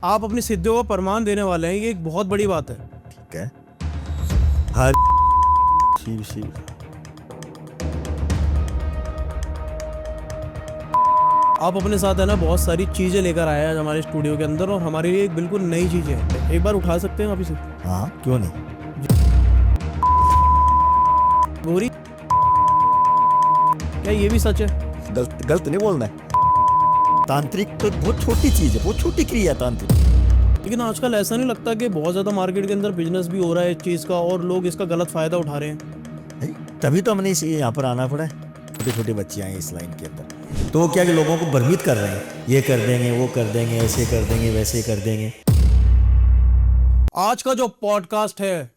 आप अपनी सिद्धियों को प्रमाण देने वाले हैं, ये एक बहुत बड़ी बात है। ठीक है। हर शिव शिव आप अपने साथ है ना बहुत सारी चीजें लेकर आए हैं आज हमारे स्टूडियो के अंदर, और हमारे लिए एक बिल्कुल नई चीजें हैं। एक बार उठा सकते हैं आप इसे? हाँ, क्यों नहीं। गौरी, क्या ये भी सच है? गलत गलत नहीं बोलना है। तांत्रिक तो बहुत छोटी चीज है, बहुत छोटी क्रिया है तांत्रिक। लेकिन आजकल ऐसा नहीं लगता कि बहुत ज्यादा मार्केट के अंदर बिजनेस भी हो रहा है इस चीज का, और लोग इसका गलत फायदा उठा रहे हैं? तभी तो हमने इसे यहाँ पर आना पड़ा है। छोटे छोटे बच्चे आए इस लाइन के अंदर, तो वो क्या कि लोगों को भ्रमित कर रहे हैं, ये कर देंगे, वो कर देंगे, ऐसे कर देंगे, वैसे कर देंगे। आज का जो पॉडकास्ट है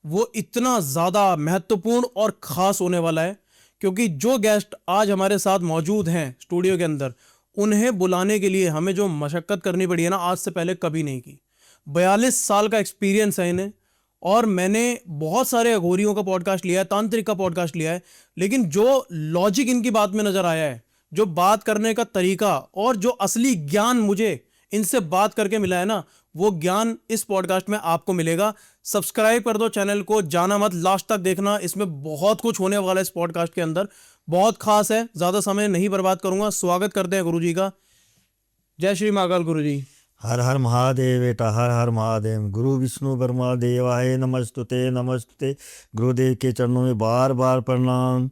वो इतना ज्यादा महत्वपूर्ण और खास होने वाला है, क्योंकि जो गेस्ट आज हमारे साथ मौजूद हैं स्टूडियो के अंदर, उन्हें बुलाने के लिए हमें जो मशक्कत करनी पड़ी है ना, आज से पहले कभी नहीं की। 42 साल का एक्सपीरियंस है इन्हें, और मैंने बहुत सारे अघोरियों का पॉडकास्ट लिया है, तांत्रिक का पॉडकास्ट लिया है, लेकिन जो लॉजिक इनकी बात में नजर आया है, जो बात करने का तरीका, और जो असली ज्ञान मुझे इनसे बात करके मिला है ना, वो ज्ञान इस पॉडकास्ट में आपको मिलेगा। सब्सक्राइब कर दो चैनल को, जाना मत, लास्ट तक देखना, इसमें बहुत कुछ होने वाला है इस पॉडकास्ट के अंदर, बहुत खास है। ज्यादा समय नहीं बर्बाद करूंगा, स्वागत करते हैं गुरुजी का। जय श्री महाकाल गुरुजी। हर हर महादेव बेटा, हर हर महादेव। गुरु विष्णु ब्रह्मा देवाय नमस्तुते नमस्तुते। गुरुदेव के चरणों में बार बार प्रणाम।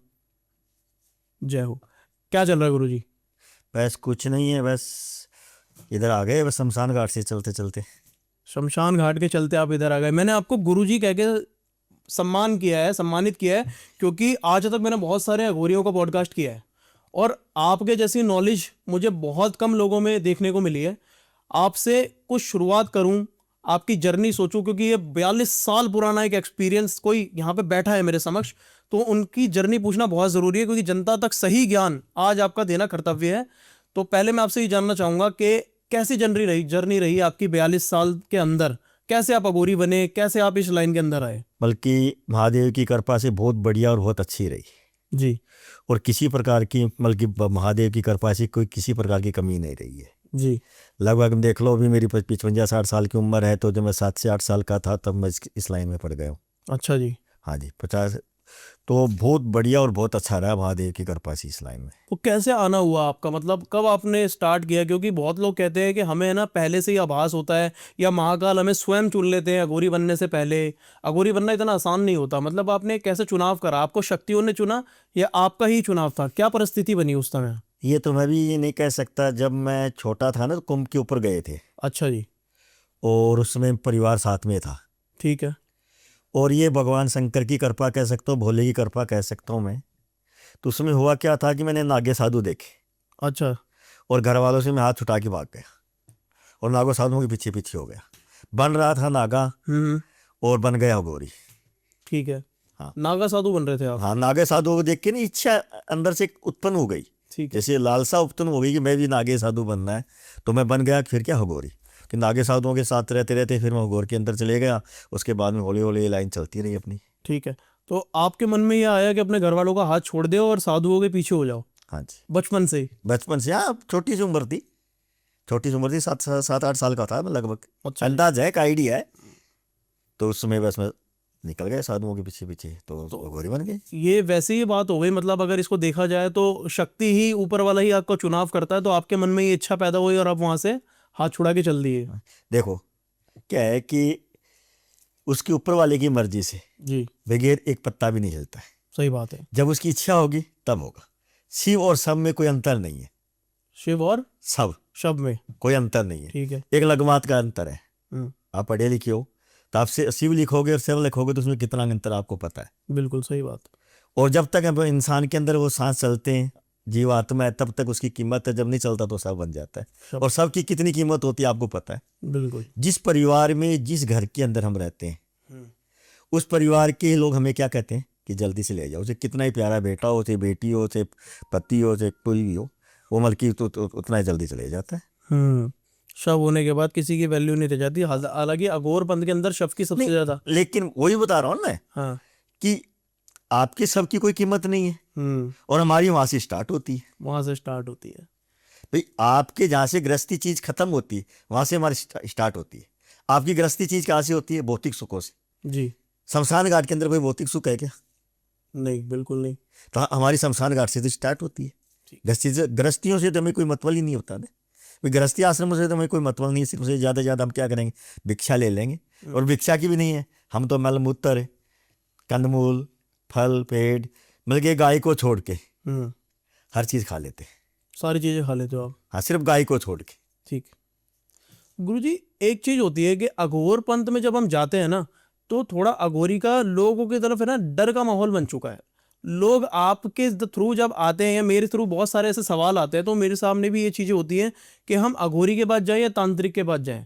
जय हो। क्या चल रहा है गुरुजी? बस कुछ नहीं है, बस इधर आ गए, बस शमशान घाट से चलते चलते। शमशान घाट के चलते आप इधर आ गए। मैंने आपको गुरुजी कह के सम्मानित किया है, क्योंकि आज तक मैंने बहुत सारे अघोरियों का पॉडकास्ट किया है, और आपके जैसी नॉलेज मुझे बहुत कम लोगों में देखने को मिली है। आपसे कुछ शुरुआत करूं, आपकी जर्नी सोचूं, क्योंकि ये 42 साल पुराना एक एक्सपीरियंस कोई यहाँ पे बैठा है मेरे समक्ष, तो उनकी जर्नी पूछना बहुत ज़रूरी है, क्योंकि जनता तक सही ज्ञान आज आपका देना कर्तव्य है। तो पहले मैं आपसे ये जानना चाहूँगा कि कैसी जर्नी रही आपकी 42 साल के अंदर, कैसे आप अघोरी बने, कैसे आप इस लाइन के अंदर आए? बल्कि महादेव की कृपा से बहुत बढ़िया और बहुत अच्छी रही जी और किसी प्रकार की, बल्कि महादेव की कृपा से कोई किसी प्रकार की कमी नहीं रही है जी। लगभग देख लो, अभी मेरी 55-60 साल की उम्र है, तो जब मैं 7 से 8 साल का था तब मैं इस लाइन में पड़ गया हूँ। अच्छा जी। हाँ जी, 50। तो बहुत बढ़िया और बहुत अच्छा रहा महादेव की कृपा से इस लाइन में। तो कैसे आना हुआ आपका, मतलब कब आपने स्टार्ट किया? क्योंकि बहुत लोग कहते हैं कि हमें है ना पहले से ही आभास होता है, या महाकाल हमें स्वयं चुन लेते हैं अघोरी बनने से पहले। अघोरी बनना इतना आसान नहीं होता। मतलब आपने कैसे चुनाव करा? आपको शक्तियों ने चुना या आपका ही चुनाव था? क्या परिस्थिति बनी उस समय? ये तो मैं भी ये नहीं कह सकता। जब मैं छोटा था ना, तो कुंभ के ऊपर गए थे, अच्छा जी। और उसमें परिवार साथ में था। ठीक है। और ये भगवान शंकर की कृपा कह सकता हूँ, भोले की कृपा कह सकता हूँ मैं। तो उसमें हुआ क्या था कि मैंने नागे साधु देखे, अच्छा। और घर वालों से मैं हाथ छुटा के भाग गया, और नागो साधुओं के पीछे पीछे हो गया। बन रहा था नागा, और बन गया अघोरी। ठीक है। हाँ, नागा साधु बन रहे थे आप? हाँ, नागे साधु को देख के ना इच्छा अंदर से उत्पन्न हो गई। ठीक है। जैसे लालसा उत्पन्न हो गई कि मैं भी नागे साधु बनना है, तो मैं बन गया। फिर क्या अघोरी, कि नागे साधुओं के साथ रहते रहते फिर मैं अघोर के अंदर चले गया। उसके बाद में हौली हौली ये लाइन चलती रही अपनी। ठीक है। तो आपके मन में यह आया कि अपने घर वालों का हाथ छोड़ दो और साधुओं के पीछे हो जाओ? हाँ जी, बचपन से ही? बचपन से। हाँ, छोटी सी उम्र थी, 7-8 साल का था मैं लगभग। अच्छा। अंदाज है, एक आइडिया है। तो उस समय बस मैं निकल गया साधुओं के पीछे पीछे, तो अघोरी बन गए। ये वैसे ही बात हो गई। मतलब अगर इसको देखा जाए तो शक्ति ही, ऊपर वाला ही आपका चुनाव करता है, तो आपके मन में ये इच्छा पैदा हुई और आप वहां से हाथ छुड़ा के चल दिए। देखो क्या है कि उसके ऊपर वाले की मर्जी से जी। बगैर एक पत्ता भी नहीं हिलता है। सही बात है। जब उसकी इच्छा होगी तब होगा। शिव और सब में कोई अंतर नहीं है। शिव और सब शब में कोई अंतर नहीं है। ठीक है। एक लगमात का अंतर है। हम्म, आप पढ़े लिखे हो, तो आप शिव लिखोगे और शिव लिखोगे, तो उसमें कितना अंतर आपको पता है। बिल्कुल सही बात। और जब तक इंसान के अंदर वो सांस चलते हैं, जीवात्मा है, तब तक उसकी कीमत है। जब नहीं चलता तो सब बन जाता है। शब। और सबकी कितनी कीमत होती है आपको पता है। बिल्कुल। जिस परिवार में, जिस घर के अंदर हम रहते हैं, उस परिवार के लोग हमें क्या कहते हैं कि जल्दी से ले जाओ। उसे कितना ही प्यारा बेटा हो, चाहे बेटी हो, चाहे पति हो, चाहे कोई भी हो, वो मलकी तो उतना ही जल्दी चले जाता है। शव होने के बाद किसी की वैल्यू नहीं रह जाती। हालांकि अघोर पंथ के अंदर शव की सबसे ज्यादा। लेकिन वही बता रहा हूँ ना, हाँ। कि आपके सब की कोई कीमत नहीं है, और हमारी वहां से स्टार्ट होती है। वहां से स्टार्ट होती है। भाई आपके जहाँ से गृहस्थी चीज खत्म होती है वहां से हमारी स्टार्ट होती है। आपकी गृहस्थी चीज कहाँ से होती है? भौतिक सुखों से। जी। शमशान घाट के अंदर कोई भौतिक सुख है क्या? नहीं, बिल्कुल नहीं। तो हमारी शमशान घाट से तो स्टार्ट होती है। ठीक। गृहस्थियों से तो हमें कोई मतलब ही नहीं होता ना। भाई गृहस्थी आश्रमों से तो हमें कोई मतलब नहीं है। सिर्फ से ज़्यादा से ज़्यादा हम क्या करेंगे? भिक्षा ले लेंगे। और भिक्षा की भी नहीं है, हम तो मलमूत्र, कंदमूल, फल, पेड़, मतलब कि गाय को छोड़ के हर चीज़ खा लेते हैं। सारी चीजें खा लेते हो आप? हाँ, सिर्फ गाय को छोड़ के। ठीक। गुरुजी, एक चीज होती है कि अघोर पंथ में जब हम जाते हैं ना, तो थोड़ा अघोरी का लोगों की तरफ है ना डर का माहौल बन चुका है। लोग आपके थ्रू जब आते हैं या मेरे थ्रू बहुत सारे ऐसे सवाल आते हैं, तो मेरे सामने भी ये चीजें होती हैं कि हम अघोरी के पास जाएं या तांत्रिक के पास जाएं।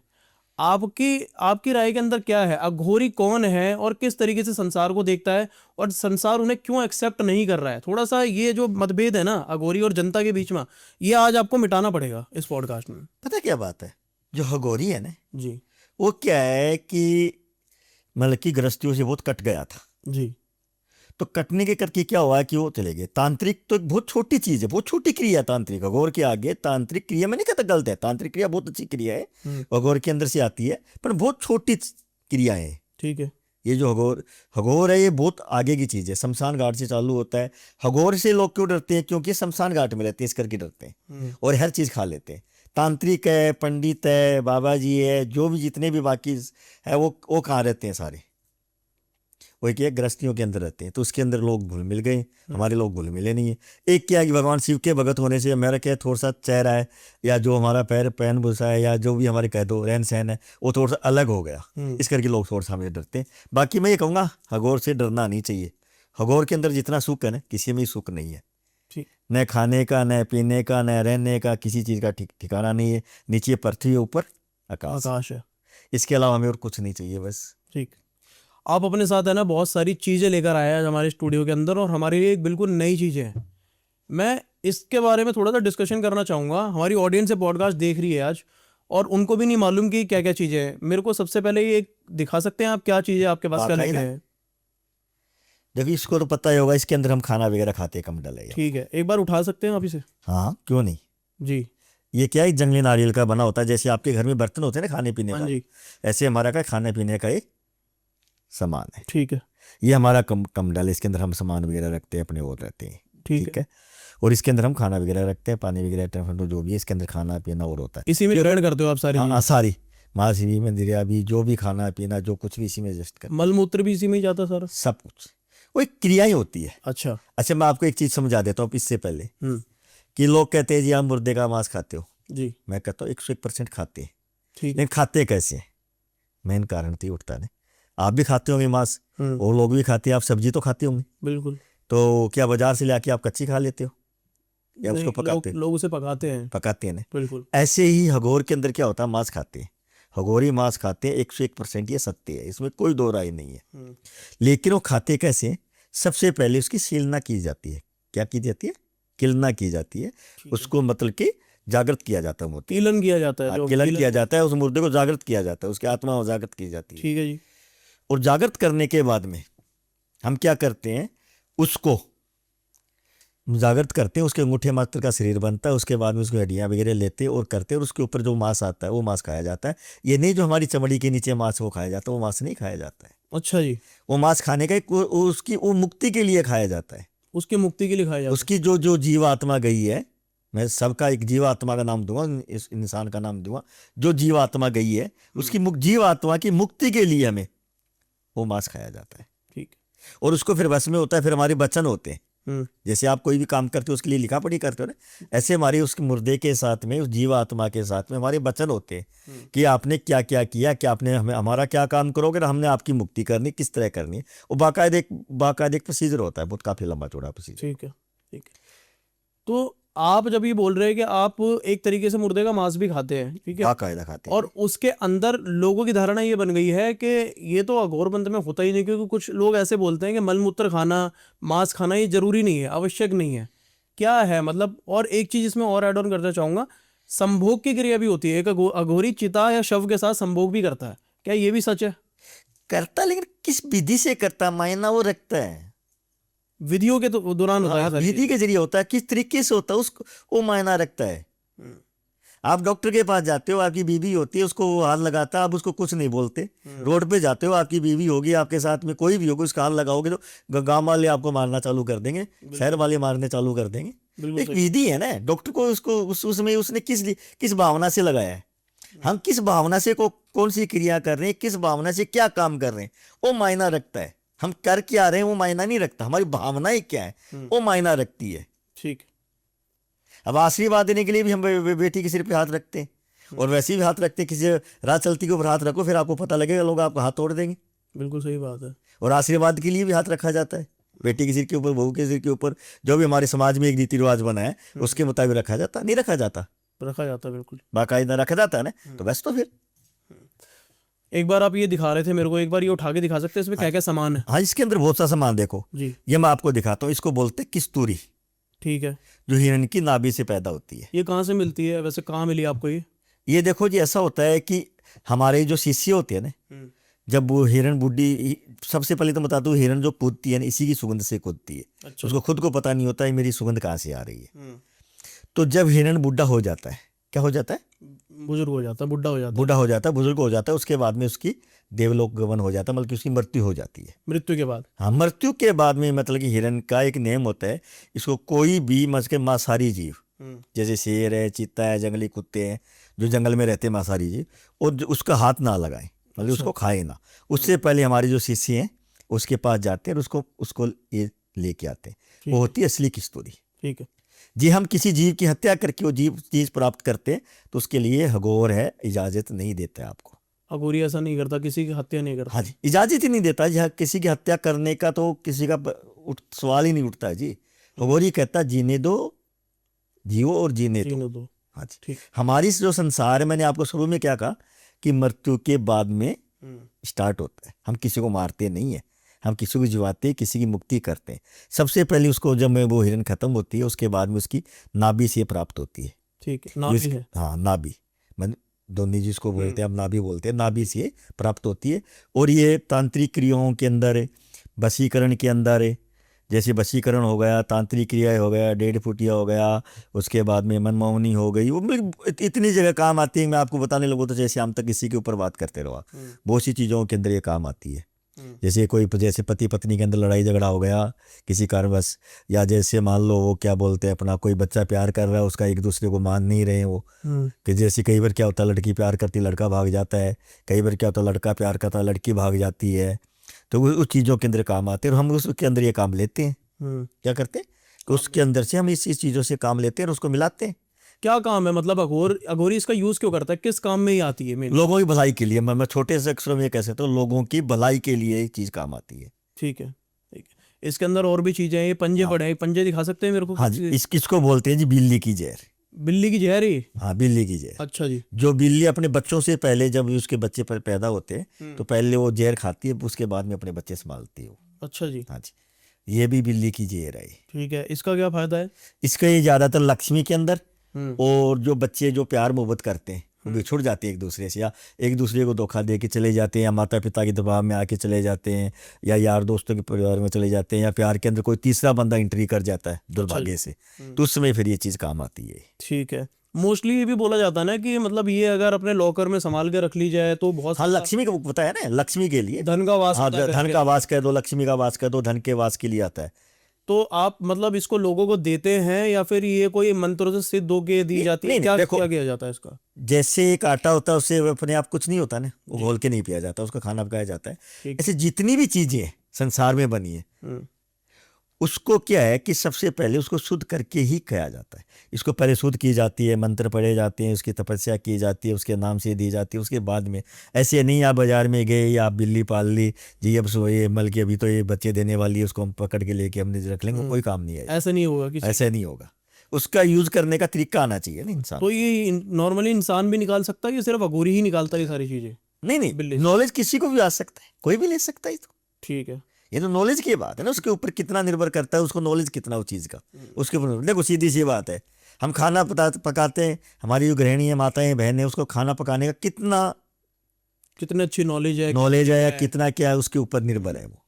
आपकी आपकी राय के अंदर क्या है? अघोरी कौन है और किस तरीके से संसार को देखता है, और संसार उन्हें क्यों एक्सेप्ट नहीं कर रहा है? थोड़ा सा ये जो मतभेद है ना अघोरी और जनता के बीच में, ये आज आपको मिटाना पड़ेगा इस पॉडकास्ट में। पता क्या बात है? जो हगोरी है ना, जी। वो क्या है कि मतलब कि गृहस्थियों से बहुत कट गया था। जी। तो कटने के करके क्या हुआ कि वो चले गए। तांत्रिक तो एक बहुत छोटी चीज है, बहुत छोटी क्रिया है तांत्रिक। अघोर के आगे तांत्रिक क्रिया, मैं नहीं कहता गलत है, तांत्रिक क्रिया बहुत अच्छी क्रिया है, अघोर के अंदर से आती है, पर बहुत छोटी क्रिया है। ठीक है। ये जो हगोर है, ये बहुत आगे की चीज है। शमशान घाट से चालू होता है। हगोर से लोग क्यों डरते हैं? क्योंकि शमशान घाट में रहते हैं, इस करके डरते हैं और हर चीज खा लेते हैं। तांत्रिक है, पंडित है, बाबा जी है, जो भी जितने भी बाकी है, वो कहाँ रहते हैं? सारे वही क्या गृहस्थियों के अंदर रहते हैं। तो उसके अंदर लोग घुल मिल गए। हमारे लोग घुल मिले नहीं है। एक क्या है कि भगवान शिव के भगत होने से मेरा क्या थोड़ा सा चेहरा है, या जो हमारा पैर पहन भूसा है, या जो भी हमारे कह दो रहन सहन है, वो थोड़ा सा अलग हो गया। इस करके लोग थोड़ा सा हमें डरते हैं। बाकी मैं ये कहूँगा, हगोर से डरना नहीं चाहिए। हगोर के अंदर जितना सुख है ना, किसी में ही सुख नहीं है। ठीक। न खाने का, न पीने का, न रहने का, किसी चीज़ का ठिकाना नहीं है। नीचे पृथ्वी, ऊपर आकाश है। इसके अलावा हमें और कुछ नहीं चाहिए बस। ठीक। आप अपने साथ है ना बहुत सारी चीज़ें लेकर आए आज हमारे स्टूडियो के अंदर, और हमारे लिए एक बिल्कुल नई चीज़ें हैं। मैं इसके बारे में थोड़ा सा डिस्कशन करना चाहूँगा। हमारी ऑडियंस से पॉडकास्ट देख रही है आज, और उनको भी नहीं मालूम कि क्या क्या चीज़ें हैं। मेरे को सबसे पहले ये दिखा सकते हैं आप क्या चीज़ें आपके पास क्या लेके हैं? देखिए, इसको तो पता ही होगा, इसके अंदर हम खाना वगैरह खाते हैं, कम डलेगा। ठीक है, एक बार उठा सकते हैं आप इसे? हाँ, क्यों नहीं। जी। ये क्या है? जंगली नारियल का बना होता है। जैसे आपके घर में बर्तन होते हैं ना खाने पीने हाँ का, जी। ऐसे हमारा का खाने पीने का एक सामान है। ठीक है। ये हमारा कम डल, इसके अंदर हम सामान वगैरह रखते हैं, अपने और रहते हैं। ठीक है। और इसके अंदर हम खाना वगैरह रखते हैं, पानी वगैरह, टमाटर जो भी है, इसके अंदर खाना पीना और होता है। इसी में ग्रहण करते हो आप सारी हाँ, सारी मांस भी, मंदिरिया भी, जो भी खाना पीना जो कुछ भी इसी में एडजस्ट कर, मल मूत्र भी इसी में ही जाता सारा? सब कुछ वो एक क्रिया ही होती है। अच्छा। अच्छा, मैं आपको एक चीज़ समझा देता हूँ इससे पहले, कि लोग कहते हैं जी आप मुर्दे का मांस खाते हो। जी। मैं कहता हूँ 101% खाते हैं। ठीक। लेकिन खाते कैसे? मेन कारण तो ये उठता है, आप भी खाते होंगे मांस, और लोग भी खाते हैं, आप सब्जी तो खाते होंगे। बिल्कुल। तो क्या बाजार से लाके आप कच्ची खा लेते हो, या उसको पकाते हो? लोग उसे पकाते हैं। पकाते हैं ना। बिल्कुल। ऐसे ही हगोर के अंदर क्या होता है? मांस खाते हैं, हगोरी मांस खाते हैं। 101% ये सत्य है, इसमें कोई दो राय नहीं है। लेकिन वो खाते कैसे? सबसे पहले उसकी सीलना की जाती है। क्या की जाती है? किलना की जाती है। उसको मतलब कि जागृत किया जाता है, कीलन किया जाता है। किलन किया जाता है, उस मुर्दे को जागृत किया जाता है, उसकी आत्मा को जागृत की जाती है। ठीक है जी। और जागृत करने के बाद में हम क्या करते हैं? उसको जागृत करते हैं, उसके अंगूठे मात्र का शरीर बनता है, उसके बाद में उसको हड्डियाँ वगैरह लेते हैं और करते हैं, और उसके ऊपर जो मांस आता है वो मांस खाया जाता है। ये नहीं जो हमारी चमड़ी के नीचे मांस वो खाया जाता है, वो मांस नहीं खाया जाता है। अच्छा जी। वो मांस खाने का उसकी वो मुक्ति के लिए खाया जाता है। उसकी मुक्ति के लिए खाया जाता है। उसकी जो जीवात्मा गई है, मैं सबका एक जीवात्मा का नाम दूंगा, इस इंसान का नाम दूंगा, जो जीवात्मा गई है उसकी जीवात्मा की मुक्ति के लिए हमें वो मांस खाया जाता है। ठीक। और उसको फिर बस में होता है, फिर हमारे वचन होते हैं। जैसे आप कोई भी काम करते हो उसके लिए लिखा पढ़ी करते हो ना, ऐसे हमारे उसके मुर्दे के साथ में, उस जीवात्मा के साथ में हमारे वचन होते हैं कि आपने क्या क्या किया, क्या आपने हमारा क्या काम करोगे ना, हमने आपकी मुक्ति करनी, किस तरह करनी है। वो बाकायदे एक प्रोसीजर होता है, बहुत काफी लंबा चौड़ा प्रोसीजर। ठीक है। ठीक है। तो आप जब ये बोल रहे हैं कि आप एक तरीके से मुर्दे का मांस भी खाते हैं, ठीक है, बाकायदा खाते हैं, और उसके अंदर लोगों की धारणा ये बन गई है कि ये तो अघोर पंथ में होता ही नहीं, क्योंकि कुछ लोग ऐसे बोलते हैं कि मलमूत्र खाना, मांस खाना ये जरूरी नहीं है, आवश्यक नहीं है। क्या है मतलब? और एक चीज इसमें और ऐड ऑन करना चाहूंगा, संभोग की क्रिया भी होती है। एक अघोरी चिता या शव के साथ संभोग भी करता है, क्या ये भी सच है? करता, लेकिन किस विधि से करता, मायना वो रखता है। विधियों के तो दौरान होता है। विधि के जरिए होता है, किस तरीके से होता है उसको वो मायना रखता है। आप डॉक्टर के पास जाते हो, आपकी बीवी होती है, उसको वो हाथ लगाता है, आप उसको कुछ नहीं बोलते। रोड पे जाते हो, आपकी बीवी होगी, आपके साथ में कोई भी होगा, उसका हाथ लगाओगे तो गांव वाले आपको मारना चालू कर देंगे, शहर वाले मारने चालू कर देंगे। बिल्कुल एक सही। विधि है ना, डॉक्टर को उसको उसमें उसने किस भावना से लगाया है, हम किस भावना से कौन सी क्रिया कर रहे हैं, किस भावना से क्या काम कर रहे हैं, वो मायना रखता है। हम कर क्या रहे हैं वो मायना नहीं रखता, हमारी भावनाएं क्या है वो मायना रखती है। ठीक। अब आशीर्वाद देने के लिए भी हम बेटी के सिर पे हाथ रखते हैं, और वैसे भी हाथ रखते हैं, किसी राह चलती के ऊपर हाथ रखो, फिर आपको पता लगेगा, लोग आपका हाथ तोड़ देंगे। बिल्कुल सही बात है। और आशीर्वाद के लिए भी हाथ रखा जाता है, बेटी के सिर के ऊपर, बहू के सिर के ऊपर, जो भी हमारे समाज में एक रीति रिवाज बना है उसके मुताबिक रखा जाता, नहीं रखा जाता, रखा जाता है बिल्कुल। बाकायदा रखा जाता है ना। तो बस, तो फिर एक बार आप ये दिखा रहे थे मेरे को, एक बार ये उठा के दिखा सकते हैं इसमें क्या क्या सामान है? हाँ, इसके अंदर बहुत सा सामान देखो जी। ये मैं आपको दिखाता हूँ। इसको बोलते हैं किस्तूरी, ठीक है। जो हिरण की नाभि से पैदा होती है। ये कहाँ से मिलती है वैसे, कहाँ मिली आपको ये देखो जी, ऐसा होता है कि हमारे जो शिष्य होते हैं ना, जब वो हिरण बुड्ढी, सबसे पहले तो बता दूं, हिरण जो कूदती है ना, इसी की सुगंध से कूदती है। अच्छा। उसको खुद को पता नहीं होता है मेरी सुगंध कहाँ से आ रही है। तो जब हिरण बुढ़ा हो जाता है, क्या हो जाता है, बुजुर्ग हो जाता है, बुढ़ा हो जाता है। बुढ़ा हो जाता है, बुजुर्ग हो जाता है, उसके बाद में उसकी देवलोक गमन हो जाता है, मतलब कि उसकी मृत्यु हो जाती है। मृत्यु के बाद? हाँ, मृत्यु के बाद में मतलब कि हिरण का एक नियम होता है, इसको कोई भी मतलब के मांसाहारी जीव, जैसे शेर है, चीता है, जंगली कुत्ते हैं, जो जंगल में रहते हैं मांसाहारी जीव, और उसका हाथ ना लगाएं, मतलब उसको खाए ना। उससे पहले हमारे जो शिष्य हैं उसके पास जाते हैं और उसको ये लेके आते हैं। वो होती है असली किस्तूरी। ठीक है जी। हम किसी जीव की हत्या करके वो जीव चीज प्राप्त करते हैं तो उसके लिए हगोर है, इजाजत नहीं देता है आपको। अघोरी ऐसा नहीं करता, किसी की हत्या नहीं करता। हाँ जी, इजाजत ही नहीं देता जी, किसी की हत्या करने का तो किसी का सवाल ही नहीं उठता है जी। हगोरी कहता है जीने दो, जियो और जीने दो। हाँ जी। ठीक। हमारी जो संसार है, मैंने आपको शुरू में क्या कहा कि मृत्यु के बाद में स्टार्ट होता है। हम किसी को मारते नहीं है, हम किसी को जिवाते हैं, किसी की मुक्ति करते हैं। सबसे पहले उसको जब में वो हिरण खत्म होती है, उसके बाद में उसकी नाभि से प्राप्त होती है। ठीक है, नाभि है। हाँ, नाभि मैंने दोनों जिसको बोलते हैं, हम नाभि बोलते हैं, नाभि से प्राप्त होती है। और ये तांत्रिक क्रियाओं के अंदर, वशीकरण के अंदर, जैसे वशीकरण हो गया, तांत्रिक क्रिया हो गया, 1.5 फुटिया हो गया, उसके बाद में मनमोहनी हो गई, वो इतनी जगह काम आती है। मैं आपको बताने लगूँ तो जैसे हम तक इसी के ऊपर बात करते रहो, बहुत सी चीज़ों के अंदर ये काम आती है। जैसे जैसे पति पत्नी के अंदर लड़ाई झगड़ा हो गया किसी कारणवश, या जैसे मान लो वो क्या बोलते हैं अपना, कोई बच्चा प्यार कर रहा है, उसका एक दूसरे को मान नहीं रहे वो, कि जैसे कई बार क्या होता है, लड़की प्यार करती लड़का भाग जाता है, कई बार क्या होता है लड़का प्यार करता है लड़की भाग जाती है, तो वो उस चीज़ों के अंदर काम आते हैं और हम उसके अंदर ये काम लेते हैं। क्या करते हैं, उसके अंदर से हम इस चीज़ों से काम लेते हैं और उसको मिलाते हैं। क्या काम है मतलब अघोरी इसका यूज क्यों करता है, किस काम में ही आती है? लोगों की भलाई के लिए। मैं छोटे से अक्षरों में कह सकता हूँ, लोगों की भलाई के लिए ये चीज़ काम आती है। ठीक है, ठीक है। इसके अंदर और भी चीजें हैं, ये पंजे पड़े हैं, पंजे दिखा सकते हैं मेरे को? हाँ जी, किसको बोलते हैं जी, बिल्ली की जहर। बिल्ली की जहर ही? हाँ, बिल्ली की जहर। अच्छा जी। जो बिल्ली अपने बच्चों से पहले, जब उसके बच्चे पर पैदा होते हैं तो पहले वो जहर खाती है, उसके बाद में अपने बच्चे संभालती है वो। अच्छा जी। हाँ जी, ये भी बिल्ली की जहर है। ठीक है, इसका क्या फायदा है? इसका ये ज़्यादातर लक्ष्मी के अंदर, और जो बच्चे जो प्यार मोहब्बत करते हैं वो बिछुड़ जाते हैं एक दूसरे से, या एक दूसरे को धोखा दे के चले जाते हैं, या माता पिता के दबाव में आके चले जाते हैं, या यार दोस्तों के परिवार में चले जाते हैं, या प्यार के अंदर कोई तीसरा बंदा एंट्री कर जाता है दुर्भाग्य से, तो उस समय फिर ये चीज़ काम आती है। ठीक है। मोस्टली ये भी बोला जाता है ना कि मतलब ये अगर अपने लॉकर में संभाल के रख ली जाए तो बहुत। हाँ, लक्ष्मी का पता है ना, लक्ष्मी के लिए धन का वास। हाँ, धन का वास कर दो, लक्ष्मी का वास कर दो, धन के वास के लिए आता है। तो आप मतलब इसको लोगों को देते हैं या फिर ये कोई मंत्रों से सिद्ध होके दी जाती है? क्या किया जाता है इसका? जैसे एक आटा होता है, उससे अपने आप कुछ नहीं होता ना, वो घोल के नहीं पिया जाता, उसका खाना पकाया जाता है। ऐसे जितनी भी चीजें संसार में बनी है, उसको क्या है कि सबसे पहले उसको शुद्ध करके ही खाया जाता है। इसको पहले शुद्ध की जाती है, मंत्र पढ़े जाते हैं, उसकी तपस्या की जाती है, उसके नाम से दी जाती है। उसके बाद में ऐसे नहीं आप बाजार में गए या आप बिल्ली पाल ली जी, अब ये मल के अभी तो ये बच्चे देने वाली है, उसको हम पकड़ के लेके हमने रख लेंगे, कोई काम नहीं है। ऐसा नहीं होगा, ऐसा नहीं होगा। उसका यूज करने का तरीका आना चाहिए ना इंसान। तो ये नॉर्मली इंसान भी निकाल सकता है, ये सिर्फ अघोरी ही निकालता है ये सारी चीजें? नहीं, नॉलेज किसी को भी आ सकता है, कोई भी ले सकता है। तो ठीक है, ये तो नॉलेज की बात है ना, उसके ऊपर कितना निर्भर करता है, उसको नॉलेज कितना उस चीज़ का, उसके ऊपर। देखो सीधी सी बात है, हम खाना पकाते हैं, हमारी जो गृहिणी है, माताएं बहनें, उसको खाना पकाने का कितनी अच्छी नॉलेज है या कितना क्या है, उसके ऊपर निर्भर है, वो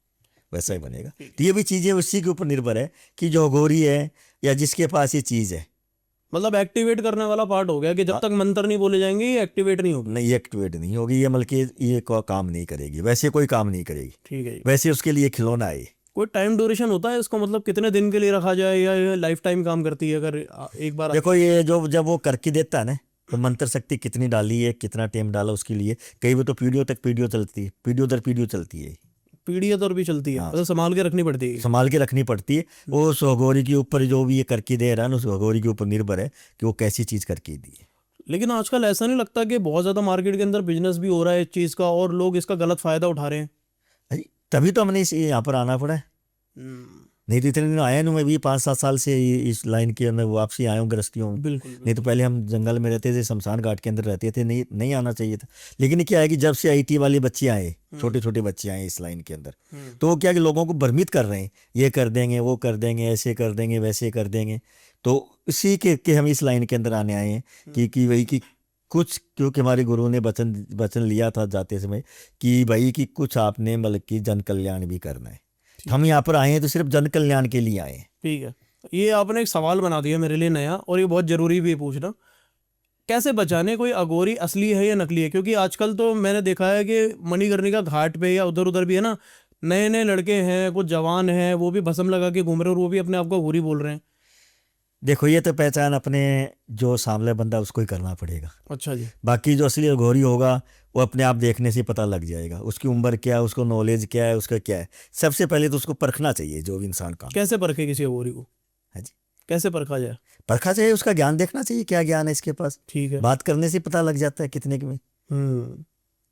वैसा ही बनेगा। तो ये भी चीज़ें उसी के ऊपर निर्भर है कि जो अघोरी है या जिसके पास ये चीज़ है, मतलब एक्टिवेट करने वाला पार्ट हो गया कि जब तक मंत्र नहीं बोले जाएंगे ये एक्टिवेट नहीं होगी। नहीं, एक्टिवेट नहीं होगी ये, बल्कि ये काम नहीं करेगी, वैसे कोई काम नहीं करेगी, ठीक है जी। वैसे उसके लिए खिलौना है ये। कोई टाइम ड्यूरेशन होता है इसको, मतलब कितने दिन के लिए रखा जाए या ये लाइफ टाइम काम करती है अगर एक बार? देखो ये जो जब वो करके देता है ना, तो मंत्र शक्ति कितनी डाली है, कितना टाइम डाला उसके लिए, कई बार तो पीढ़ियों चलती है, पीढ़ियों दर पीढ़ियों चलती है, पीढ़ी दर भी चलती है, हाँ। मतलब संभाल के रखनी पड़ती है। संभाल के रखनी पड़ती है। वो उस अघोरी के ऊपर जो भी ये करके दे रहा है ना, उस अघोरी के ऊपर निर्भर है कि वो कैसी चीज करके दी है। लेकिन आजकल ऐसा नहीं लगता कि बहुत ज्यादा मार्केट के अंदर बिजनेस भी हो रहा है इस चीज का और लोग इसका गलत फायदा उठा रहे हैं? अरे, तभी तो हमने यहाँ पर आना पड़ा है, नहीं तो इतने दिन आया नहीं, मैं भी 5-7 साल से इस लाइन के अंदर वापसी आया हूँ गृहस्थियों में। बिल्कुल नहीं तो पहले हम जंगल में रहते थे, शमशान घाट के अंदर रहते थे, नहीं आना चाहिए था। लेकिन क्या है कि जब से आईटी वाले बच्चे आए, छोटे छोटे बच्चे आए इस लाइन के अंदर, तो वो क्या कि लोगों को भ्रमित कर रहे हैं, ये कर देंगे, वो कर देंगे, ऐसे कर देंगे, वैसे कर देंगे। तो इसी के हम इस लाइन के अंदर आने आए हैं कि वही कि कुछ, क्योंकि हमारे गुरु ने वचन लिया था जाते समय कि भाई कि कुछ आपने मतलब कि जन कल्याण भी करना है। हम यहाँ पर आए हैं तो सिर्फ जन कल्याण के लिए आए हैं। ठीक है, ये आपने एक सवाल बना दिया मेरे लिए नया, और ये बहुत जरूरी भी है पूछना, कैसे पहचाने कोई अघोरी असली है या नकली है? क्योंकि आजकल तो मैंने देखा है कि मणिकर्णिका घाट पे या उधर उधर भी है ना, नए नए लड़के हैं, कुछ जवान हैं, वो भी भस्म लगा के घूम रहे हैं और वो भी अपने आप को अघोरी बोल रहे हैं। देखो ये तो पहचान अपने जो सामने बंदा उसको ही करना पड़ेगा। अच्छा जी। बाकी जो असली अघोरी होगा वो अपने आप देखने से पता लग जाएगा, उसकी उम्र क्या है, उसको नॉलेज क्या है, उसका क्या है। सबसे पहले तो उसको परखना चाहिए जो भी इंसान का। कैसे परखे किसी अघोरी को? है जी, कैसे परखा जाए? परखा चाहिए, उसका ज्ञान देखना चाहिए, क्या ज्ञान है इसके पास। ठीक है। बात करने से पता लग जाता है कितने में।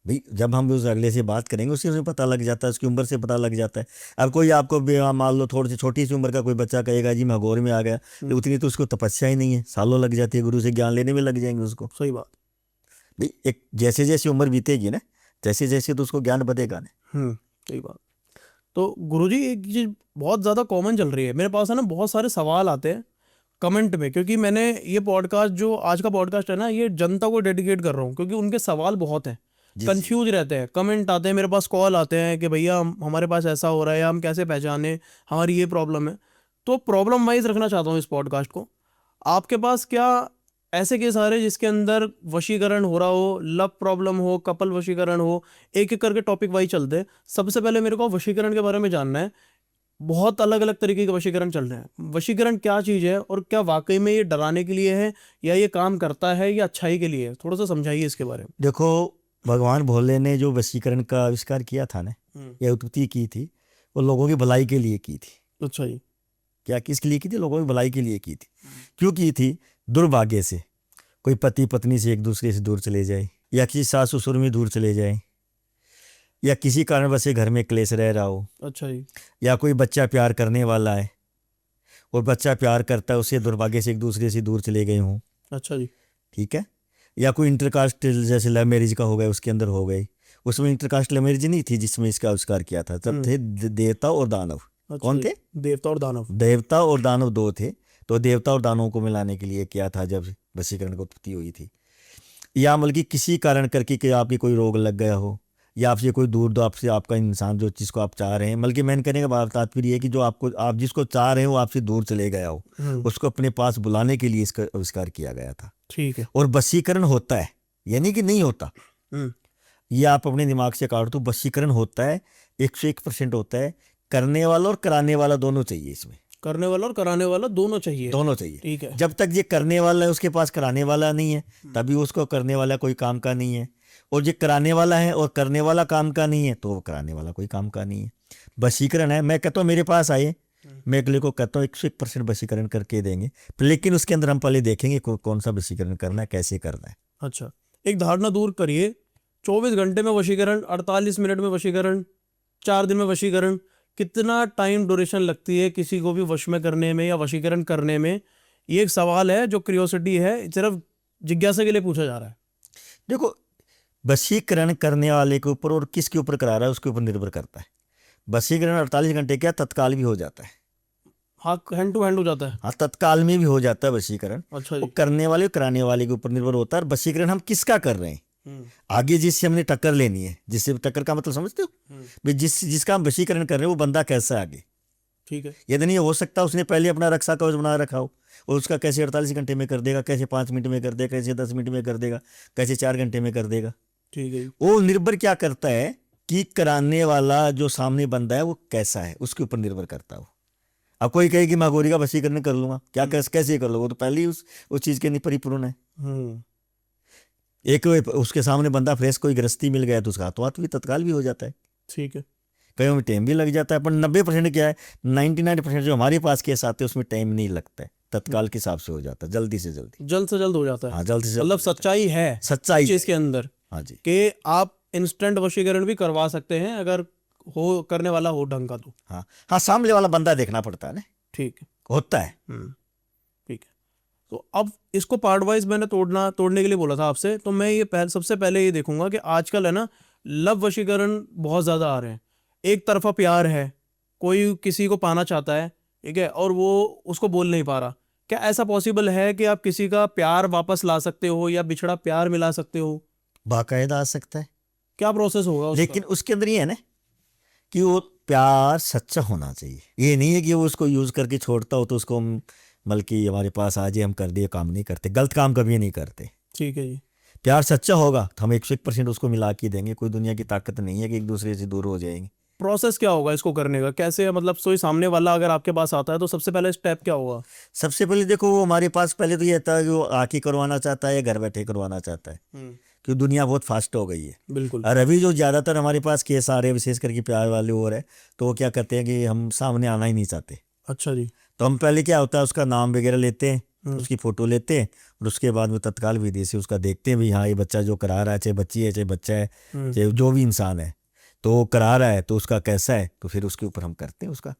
भाई जब हम उस अगले से बात करेंगे उसी से पता लग जाता है, उसकी उम्र से पता लग जाता है। अब कोई आपको मान लो थोड़ी सी छोटी सी उम्र का कोई बच्चा कहेगा जी मैं अघोरी में आ गया, तो उतनी तो उसको तपस्या ही नहीं है, सालों लग जाती है, गुरु से ज्ञान लेने में लग जाएंगे उसको। सही बात। भाई एक जैसे जैसे उम्र बीतेगी ना, जैसे जैसे तो उसको ज्ञान बढ़ेगा ना। सही बात। तो गुरुजी एक चीज बहुत ज़्यादा कॉमन चल रही है मेरे पास है ना, बहुत सारे सवाल आते हैं कमेंट में, क्योंकि मैंने ये पॉडकास्ट, जो आज का पॉडकास्ट है ना, ये जनता को डेडिकेट कर रहा हूँ, क्योंकि उनके सवाल बहुत हैं, कंफ्यूज रहते हैं, कमेंट आते हैं मेरे पास, कॉल आते हैं कि भैया हमारे पास ऐसा हो रहा है, हम कैसे पहचाने, हमारी ये प्रॉब्लम है। तो प्रॉब्लम वाइज रखना चाहता हूँ इस पॉडकास्ट को। आपके पास क्या ऐसे केस आ रहे हैं जिसके अंदर वशीकरण हो रहा हो, लव प्रॉब्लम हो, कपल वशीकरण हो? एक एक करके टॉपिक वाइज चलते हैं। सबसे पहले मेरे को वशीकरण के बारे में जानना है। बहुत अलग अलग तरीके के वशीकरण चल रहे हैं। वशीकरण क्या चीज़ है और क्या वाकई में ये डराने के लिए है या ये काम करता है या अच्छाई के लिए है? थोड़ा सा समझाइए इसके बारे में। देखो भगवान भोले ने जो वशीकरण का आविष्कार किया था ना, या उत्पत्ति की थी, वो लोगों की भलाई के लिए की थी। अच्छा जी। क्या किसके लिए की थी? लोगों की भलाई के लिए की थी। क्यों की थी? दुर्भाग्य से कोई पति पत्नी से एक दूसरे से दूर चले जाए, या किसी सास ससुर में दूर चले जाए, या किसी कारणवश घर में क्लेश रह रहा हो। अच्छा जी। या कोई बच्चा प्यार करने वाला है और बच्चा प्यार करता है, उससे दुर्भाग्य से एक दूसरे से दूर चले गए हों। अच्छा जी। ठीक है। या कोई इंटरकास्ट जैसे लव मैरिज का हो गया, उसके अंदर हो गई। उसमें इंटरकास्ट लव मैरिज नहीं थी जिसमें इसका आविष्कार किया था, तब थे देवता और दानव। कौन थे? देवता और दानव। देवता और दानव दो थे, तो देवता और दानवों को मिलाने के लिए किया था जब वशीकरण की उत्पत्ति हुई थी। या मतलब कि किसी कारण करके कि आपकी कोई रोग लग गया हो, या आपसे कोई दूर आपसे आपका इंसान जो जिसको आप चाह रहे हैं, बल्कि मैंने कहने का तात्पर्य है कि जो आप जिसको चाह रहे हो आपसे दूर चले गया हो, उसको अपने पास बुलाने के लिए इसका आविष्कार किया गया था। ठीक है। और वशीकरण होता है, यानी कि नहीं होता, ये आप अपने दिमाग से काट दो। वशीकरण होता है, 101% होता है। करने वाला और कराने वाला दोनों चाहिए इसमें। करने वाला और कराने वाला दोनों चाहिए। दोनों चाहिए। ठीक है। जब तक ये करने वाला है उसके पास कराने वाला नहीं है, तभी उसको करने वाला कोई काम का नहीं है। और ये कराने वाला है और करने वाला काम का नहीं है, तो वो कराने वाला कोई काम का नहीं है। वशीकरण है, मैं कहता हूँ मेरे पास आइए, मैं अगले को कहता हूँ 101% वशीकरण करके देंगे, लेकिन उसके अंदर हम पहले देखेंगे कौन सा वशीकरण करना है, कैसे करना है। अच्छा, एक धारणा दूर करिए, 24 घंटे में वशीकरण, 48 मिनट में वशीकरण, 4 दिन में वशीकरण, कितना टाइम ड्यूरेशन लगती है किसी को भी वश में करने में या वशीकरण करने में? ये एक सवाल है जो क्यूरियोसिटी है, सिर्फ जिज्ञासा के लिए पूछा जा रहा है। देखो वशीकरण करने वाले के ऊपर और किसके ऊपर करा रहा है उसके ऊपर निर्भर करता है। वशीकरण 48 घंटे क्या तत्काल भी हो जाता है। हाँ, हैंड टू हैंड हो जाता है। हाँ, तत्काल में भी हो जाता है वशीकरण। अच्छा वो जी। करने वाले और कराने वाले के ऊपर निर्भर होता है। वशीकरण हम किसका कर रहे हैं, आगे जिससे हमने टक्कर लेनी है, जिससे टक्कर का मतलब समझते हो भाई, जिसका हम वशीकरण कर रहे हैं वो बंदा कैसा है आगे, ठीक है। ये तो नहीं हो सकता उसने पहले अपना रक्षा कवच बना रखा हो, और उसका कैसे 48 घंटे में कर देगा, कैसे 5 मिनट में कर देगा, कैसे 10 मिनट में कर देगा, कैसे 4 घंटे में कर देगा। ठीक है जी। वो निर्भर क्या करता है कि कराने वाला जो सामने बंदा है वो कैसा है, उसके ऊपर निर्भर करता है वो। अब कोई कहे कि मैं गोरी का वशीकरण कर लूंगा, क्या कैसे कर लो, वो तो पहले ही उस चीज के नहीं परिपूर्ण है। हम्म। एक उसके सामने बंदा फ्रेश कोई गृहस्थी मिल गया तो उसका हाथों हाथ भी तत्काल भी हो जाता है, ठीक है। कहीं में टाइम भी लग जाता है। पर 90% क्या है, 99% जो हमारे पास केस आते हैं उसमें टाइम नहीं लगता है, तत्काल के हिसाब से हो जाता है, जल्दी से जल्दी। जल्द से जल्द हो जाता है। हाँ, जल्दी से जल्द मतलब हो जाता है। सच्चाई है सच्चाई चीज के अंदर हाँ जी। कि आप इंस्टेंट वशीकरण भी करवा सकते हैं अगर हो करने वाला हो ढंग का तो। हाँ हाँ, सामने वाला बंदा देखना पड़ता है ना, ठीक है। होता है। ठीक है। तो अब इसको पार्ट वाइज मैंने तोड़ने के लिए बोला था आपसे, तो मैं ये सबसे पहले ये देखूंगा कि आजकल है ना लव वशीकरण बहुत ज्यादा आ रहे हैं। एक तरफा प्यार है, कोई किसी को पाना चाहता है, ठीक है, और वो उसको बोल नहीं पा रहा। क्या ऐसा पॉसिबल है कि आप किसी का प्यार वापस ला सकते हो या बिछड़ा प्यार मिला सकते हो? बाकायदा आ सकता है, क्या प्रोसेस होगा उसका? लेकिन उसके अंदर ये है ना कि वो प्यार सच्चा होना चाहिए। ये नहीं है कि वो उसको यूज करके छोड़ता हो तो उसको बल्कि हमारे पास आ जाए हम कर दिए, काम नहीं करते, गलत काम कभी नहीं करते। ठीक है जी। प्यार सच्चा होगा तो हम 101% उसको मिला के देंगे, कोई दुनिया की ताकत नहीं है कि एक दूसरे से दूर हो जाएंगे। प्रोसेस क्या होगा इसको करने का? कैसे मतलब कोई सामने वाला अगर आपके पास आता है तो सबसे पहले स्टेप क्या होगा? सबसे पहले देखो, वो हमारे पास पहले तो ये था कि वो आके करवाना चाहता है या घर बैठे करवाना चाहता है, क्योंकि दुनिया बहुत फास्ट हो गई है। बिल्कुल। और अभी जो ज़्यादातर हमारे पास केस आ रहे हैं विशेष करके प्यार वाले और है, तो वो क्या करते हैं कि हम सामने आना ही नहीं चाहते। अच्छा जी। तो हम पहले क्या होता है उसका नाम वगैरह लेते हैं, उसकी फ़ोटो लेते हैं, और उसके बाद में तत्काल विधि से उसका देखते हैं भी हाँ ये बच्चा जो करा रहा है, चाहे बच्ची है चाहे बच्चा है, चाहे जो भी इंसान है, तो वो करा रहा है तो उसका कैसा है, तो फिर उसके ऊपर हम करते हैं उसका।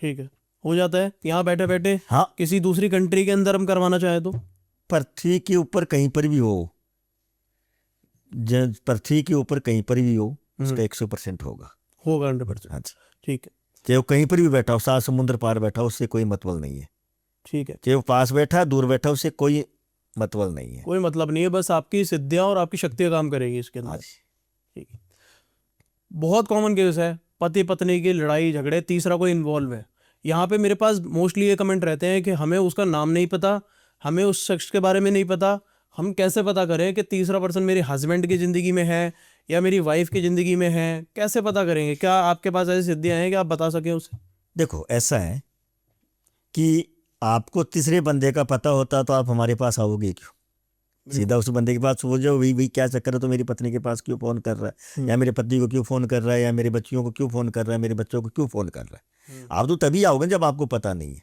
ठीक है, हो जाता है यहाँ बैठे बैठे। हाँ, किसी दूसरी कंट्री के अंदर हम करवाना चाहे तो? पृथ्वी के ऊपर कहीं पर भी हो, पृथ्वी के ऊपर कहीं पर भी हो, उसका 100% होगा। होगा 100%। हाँ जी, ठीक है। चाहे वो कहीं पर भी बैठा हो, 7 समुद्र पार बैठा हो, उससे कोई मतलब नहीं है। ठीक है, चाहे वो पास बैठा है दूर बैठा, उससे कोई मतलब नहीं है। कोई मतलब नहीं है, बस आपकी सिद्धियां और आपकी शक्तियां काम करेगी इसके हाँ अंदर। जी। ठीक है। बहुत कॉमन केस है, पति पत्नी की लड़ाई झगड़े, तीसरा कोई इन्वॉल्व है। यहाँ पे मेरे पास मोस्टली ये कमेंट रहते हैं कि हमें उसका नाम नहीं पता, हमें उस शख्स के बारे में नहीं पता, हम कैसे पता करें कि तीसरा पर्सन मेरे हस्बैंड की ज़िंदगी में है या मेरी वाइफ की ज़िंदगी में है? कैसे पता करेंगे? क्या आपके पास ऐसी सिद्धियाँ हैं कि आप बता सकें उसे? देखो ऐसा है कि आपको तीसरे बंदे का पता होता तो आप हमारे पास आओगे क्यों? सीधा उस बंदे के पास वो जो वही क्या चक्कर है, तो मेरी पत्नी के पास क्यों फोन कर रहा है, या मेरे पति को क्यों फोन कर रहा है, या मेरे बच्चियों को क्यों फोन कर रहा है, मेरे बच्चों को क्यों फोन कर रहा है? आप तो तभी आओगे जब आपको पता नहीं है।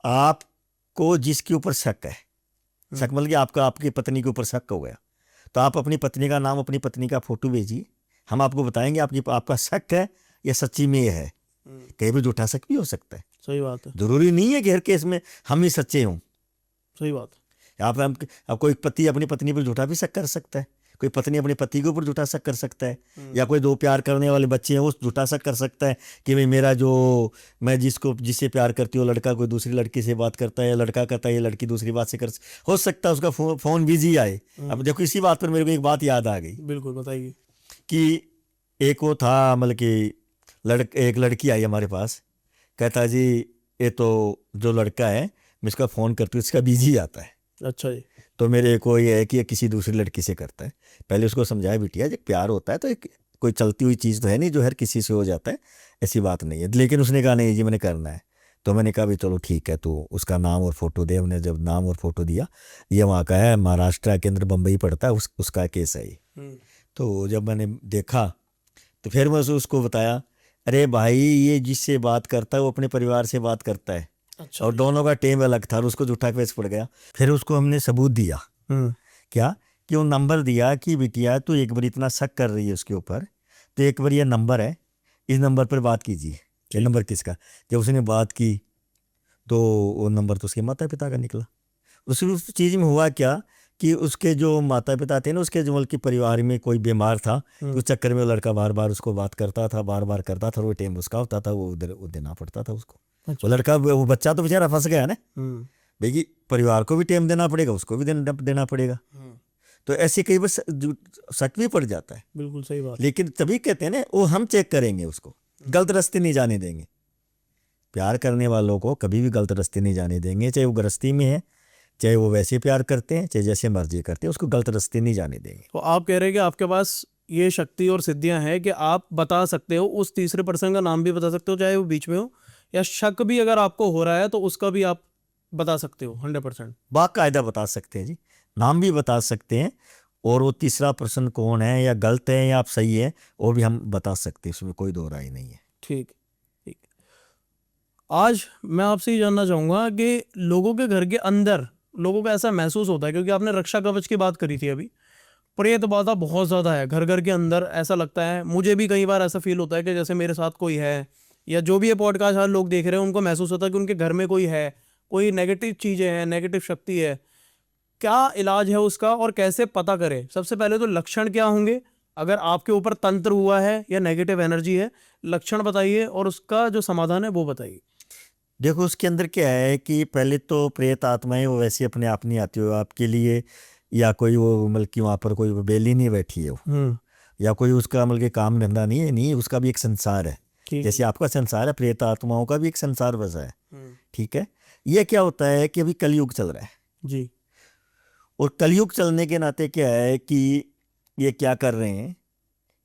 आपको जिसके ऊपर शक है, शक मतलब कि आपका आपकी पत्नी के ऊपर शक हो गया, तो आप अपनी पत्नी का नाम, अपनी पत्नी का फोटो भेजिए, हम आपको बताएंगे आपका शक है या सच्ची में है। कहीं भी झूठा शक भी हो सकता है, सही बात है। जरूरी नहीं है कि हर केस में हम ही सच्चे हों। सही बात है। आप कोई पति अपनी पत्नी पर झूठा भी शक कर सकता है, कोई पत्नी अपने पति के ऊपर झूठा शक कर सकता है, या कोई दो प्यार करने वाले बच्चे हैं वो झूठा शक कर सकता है कि भाई मेरा जो मैं जिससे प्यार करती हूँ लड़का कोई दूसरी लड़की से बात करता है, या लड़का करता है ये लड़की दूसरी बात से हो सकता है उसका फोन बिजी आए। अब देखो इसी बात पर मेरे को एक बात याद आ गई। बिल्कुल, बताइए। कि एक वो था मतलब कि एक लड़की आई हमारे पास, कहता जी ये तो जो लड़का है मैं इसका फ़ोन करती हूँ इसका बिजी आता है। अच्छा जी। तो मेरे को ये है कि ये किसी दूसरी लड़की से करता है। पहले उसको समझाया बिटिया जब प्यार होता है तो एक कोई चलती हुई चीज़ तो है नहीं जो हर किसी से हो जाता है, ऐसी बात नहीं है। लेकिन उसने कहा नहीं जी मैंने करना है। तो मैंने कहा भी चलो ठीक है, तो उसका नाम और फ़ोटो दे। हमने जब नाम और फ़ोटो दिया, ये वहाँ का है, महाराष्ट्र के अंदर बम्बई पड़ता है, उसका केस है ये। तो जब मैंने देखा तो फिर मैं उसको बताया, अरे भाई ये जिससे बात करता है वो अपने परिवार से बात करता है। अच्छा। और दोनों का टेम अलग था और उसको झूठा केस पड़ गया। फिर उसको हमने सबूत दिया, क्या कि वो नंबर दिया कि बिटिया तू एक बार इतना शक कर रही है उसके ऊपर, तो एक बार ये नंबर है, इस नंबर पर बात कीजिए। ये नंबर किसका? जब उसने बात की तो वो नंबर तो उसके माता पिता का निकला। उस चीज़ में हुआ क्या कि उसके जो माता पिता थे ना, उसके जो बल्कि परिवार में कोई बीमार था, उस चक्कर में वो लड़का बार बार उसको बात करता था, बार बार करता था, वो टाइम उसका होता था, वो उधर देना पड़ता था उसको। वो लड़का वो बच्चा तो बेचारा फंस गया ना भाई, परिवार को भी टाइम देना पड़ेगा, उसको भी देना पड़ेगा। तो ऐसे कई बार शक भी पड़ जाता है। बिल्कुल सही बात। लेकिन तभी कहते हैं ना वो हम चेक करेंगे, उसको गलत रास्ते नहीं जाने देंगे। प्यार करने वालों को कभी भी गलत रास्ते नहीं जाने देंगे, चाहे वो गृहस्थी में है, चाहे वो वैसे प्यार करते हैं, चाहे जैसे मर्जी करते हैं, उसको गलत रास्ते नहीं जाने देंगे। तो आप कह रहे हैं कि आपके पास ये शक्ति और सिद्धियां हैं कि आप बता सकते हो, उस तीसरे पर्सन का नाम भी बता सकते हो, चाहे वो बीच में हो, या शक भी अगर आपको हो रहा है तो उसका भी आप बता सकते हो 100%। बाकायदा बता सकते हैं जी, नाम भी बता सकते हैं, और वो तीसरा पर्सन कौन है, या गलत है या आप सही है, वो भी हम बता सकते हैं, उसमें कोई दो राय नहीं है। ठीक ठीक। आज मैं आपसे ये जानना चाहूँगा कि लोगों के घर के अंदर लोगों को ऐसा महसूस होता है, क्योंकि आपने रक्षा कवच की बात करी थी अभी, प्रेत बाधा बहुत ज़्यादा है घर घर के अंदर, ऐसा लगता है, मुझे भी कई बार ऐसा फील होता है कि जैसे मेरे साथ कोई है, या जो भी ये पॉडकास्ट आज लोग देख रहे हैं उनको महसूस होता है कि उनके घर में कोई है, कोई नेगेटिव चीज़ें हैं, नेगेटिव शक्ति है। क्या इलाज है उसका और कैसे पता करें? सबसे पहले तो लक्षण क्या होंगे, अगर आपके ऊपर तंत्र हुआ है या नेगेटिव एनर्जी है, लक्षण बताइए और उसका जो समाधान है वो बताइए। देखो, उसके अंदर क्या है कि पहले तो प्रेत आत्माएं वो वैसे अपने आप नहीं आती हो आपके लिए, या कोई वो मतलब कि वहाँ पर कोई बेली नहीं बैठी है वो, या कोई उसका मतलब कि काम धंधा नहीं है, नहीं, उसका भी एक संसार है, ठीक जैसे आपका संसार है, प्रेत आत्माओं का भी एक संसार बसा है। है। ठीक है। ये क्या होता है कि अभी कलयुग चल रहा है, जी। और कलयुग चलने के नाते क्या है कि ये क्या कर रहे हैं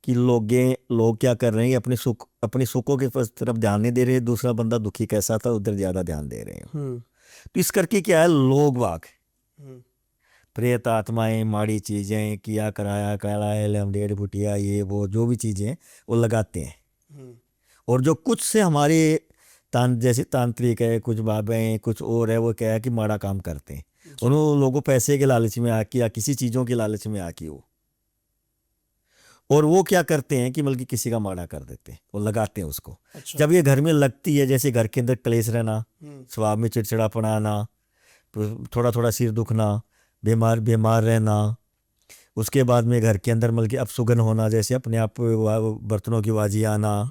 कि लोग क्या कर रहे हैं, अपने सुखों के तरफ ध्यान नहीं दे रहे, दूसरा बंदा दुखी कैसा था उधर ज़्यादा ध्यान दे रहे हैं। तो इस करके क्या है, लोग वाग प्रेत आत्माएं, माड़ी चीज़ें, किया कराया कराया, लमडेढ़ बुटिया, ये वो जो भी चीज़ें वो लगाते हैं। और जो कुछ से हमारे जैसे तांत्रिक है, कुछ बाबा हैं, कुछ और है, वो क्या है कि माड़ा काम करते हैं, उन लोगों पैसे के लालच में आके या किसी चीज़ों के लालच में आके और वो क्या करते हैं कि बल्कि किसी का माड़ा कर देते हैं, वो लगाते हैं उसको। अच्छा। जब ये घर में लगती है, जैसे घर के अंदर क्लेश रहना, स्वभाव में चिड़चिड़ापना आना, थोड़ा थोड़ा सिर दुखना, बीमार रहना, उसके बाद में घर के अंदर मतलब कि अपसुगन होना, जैसे अपने आप बर्तनों की आवाज़ी आना,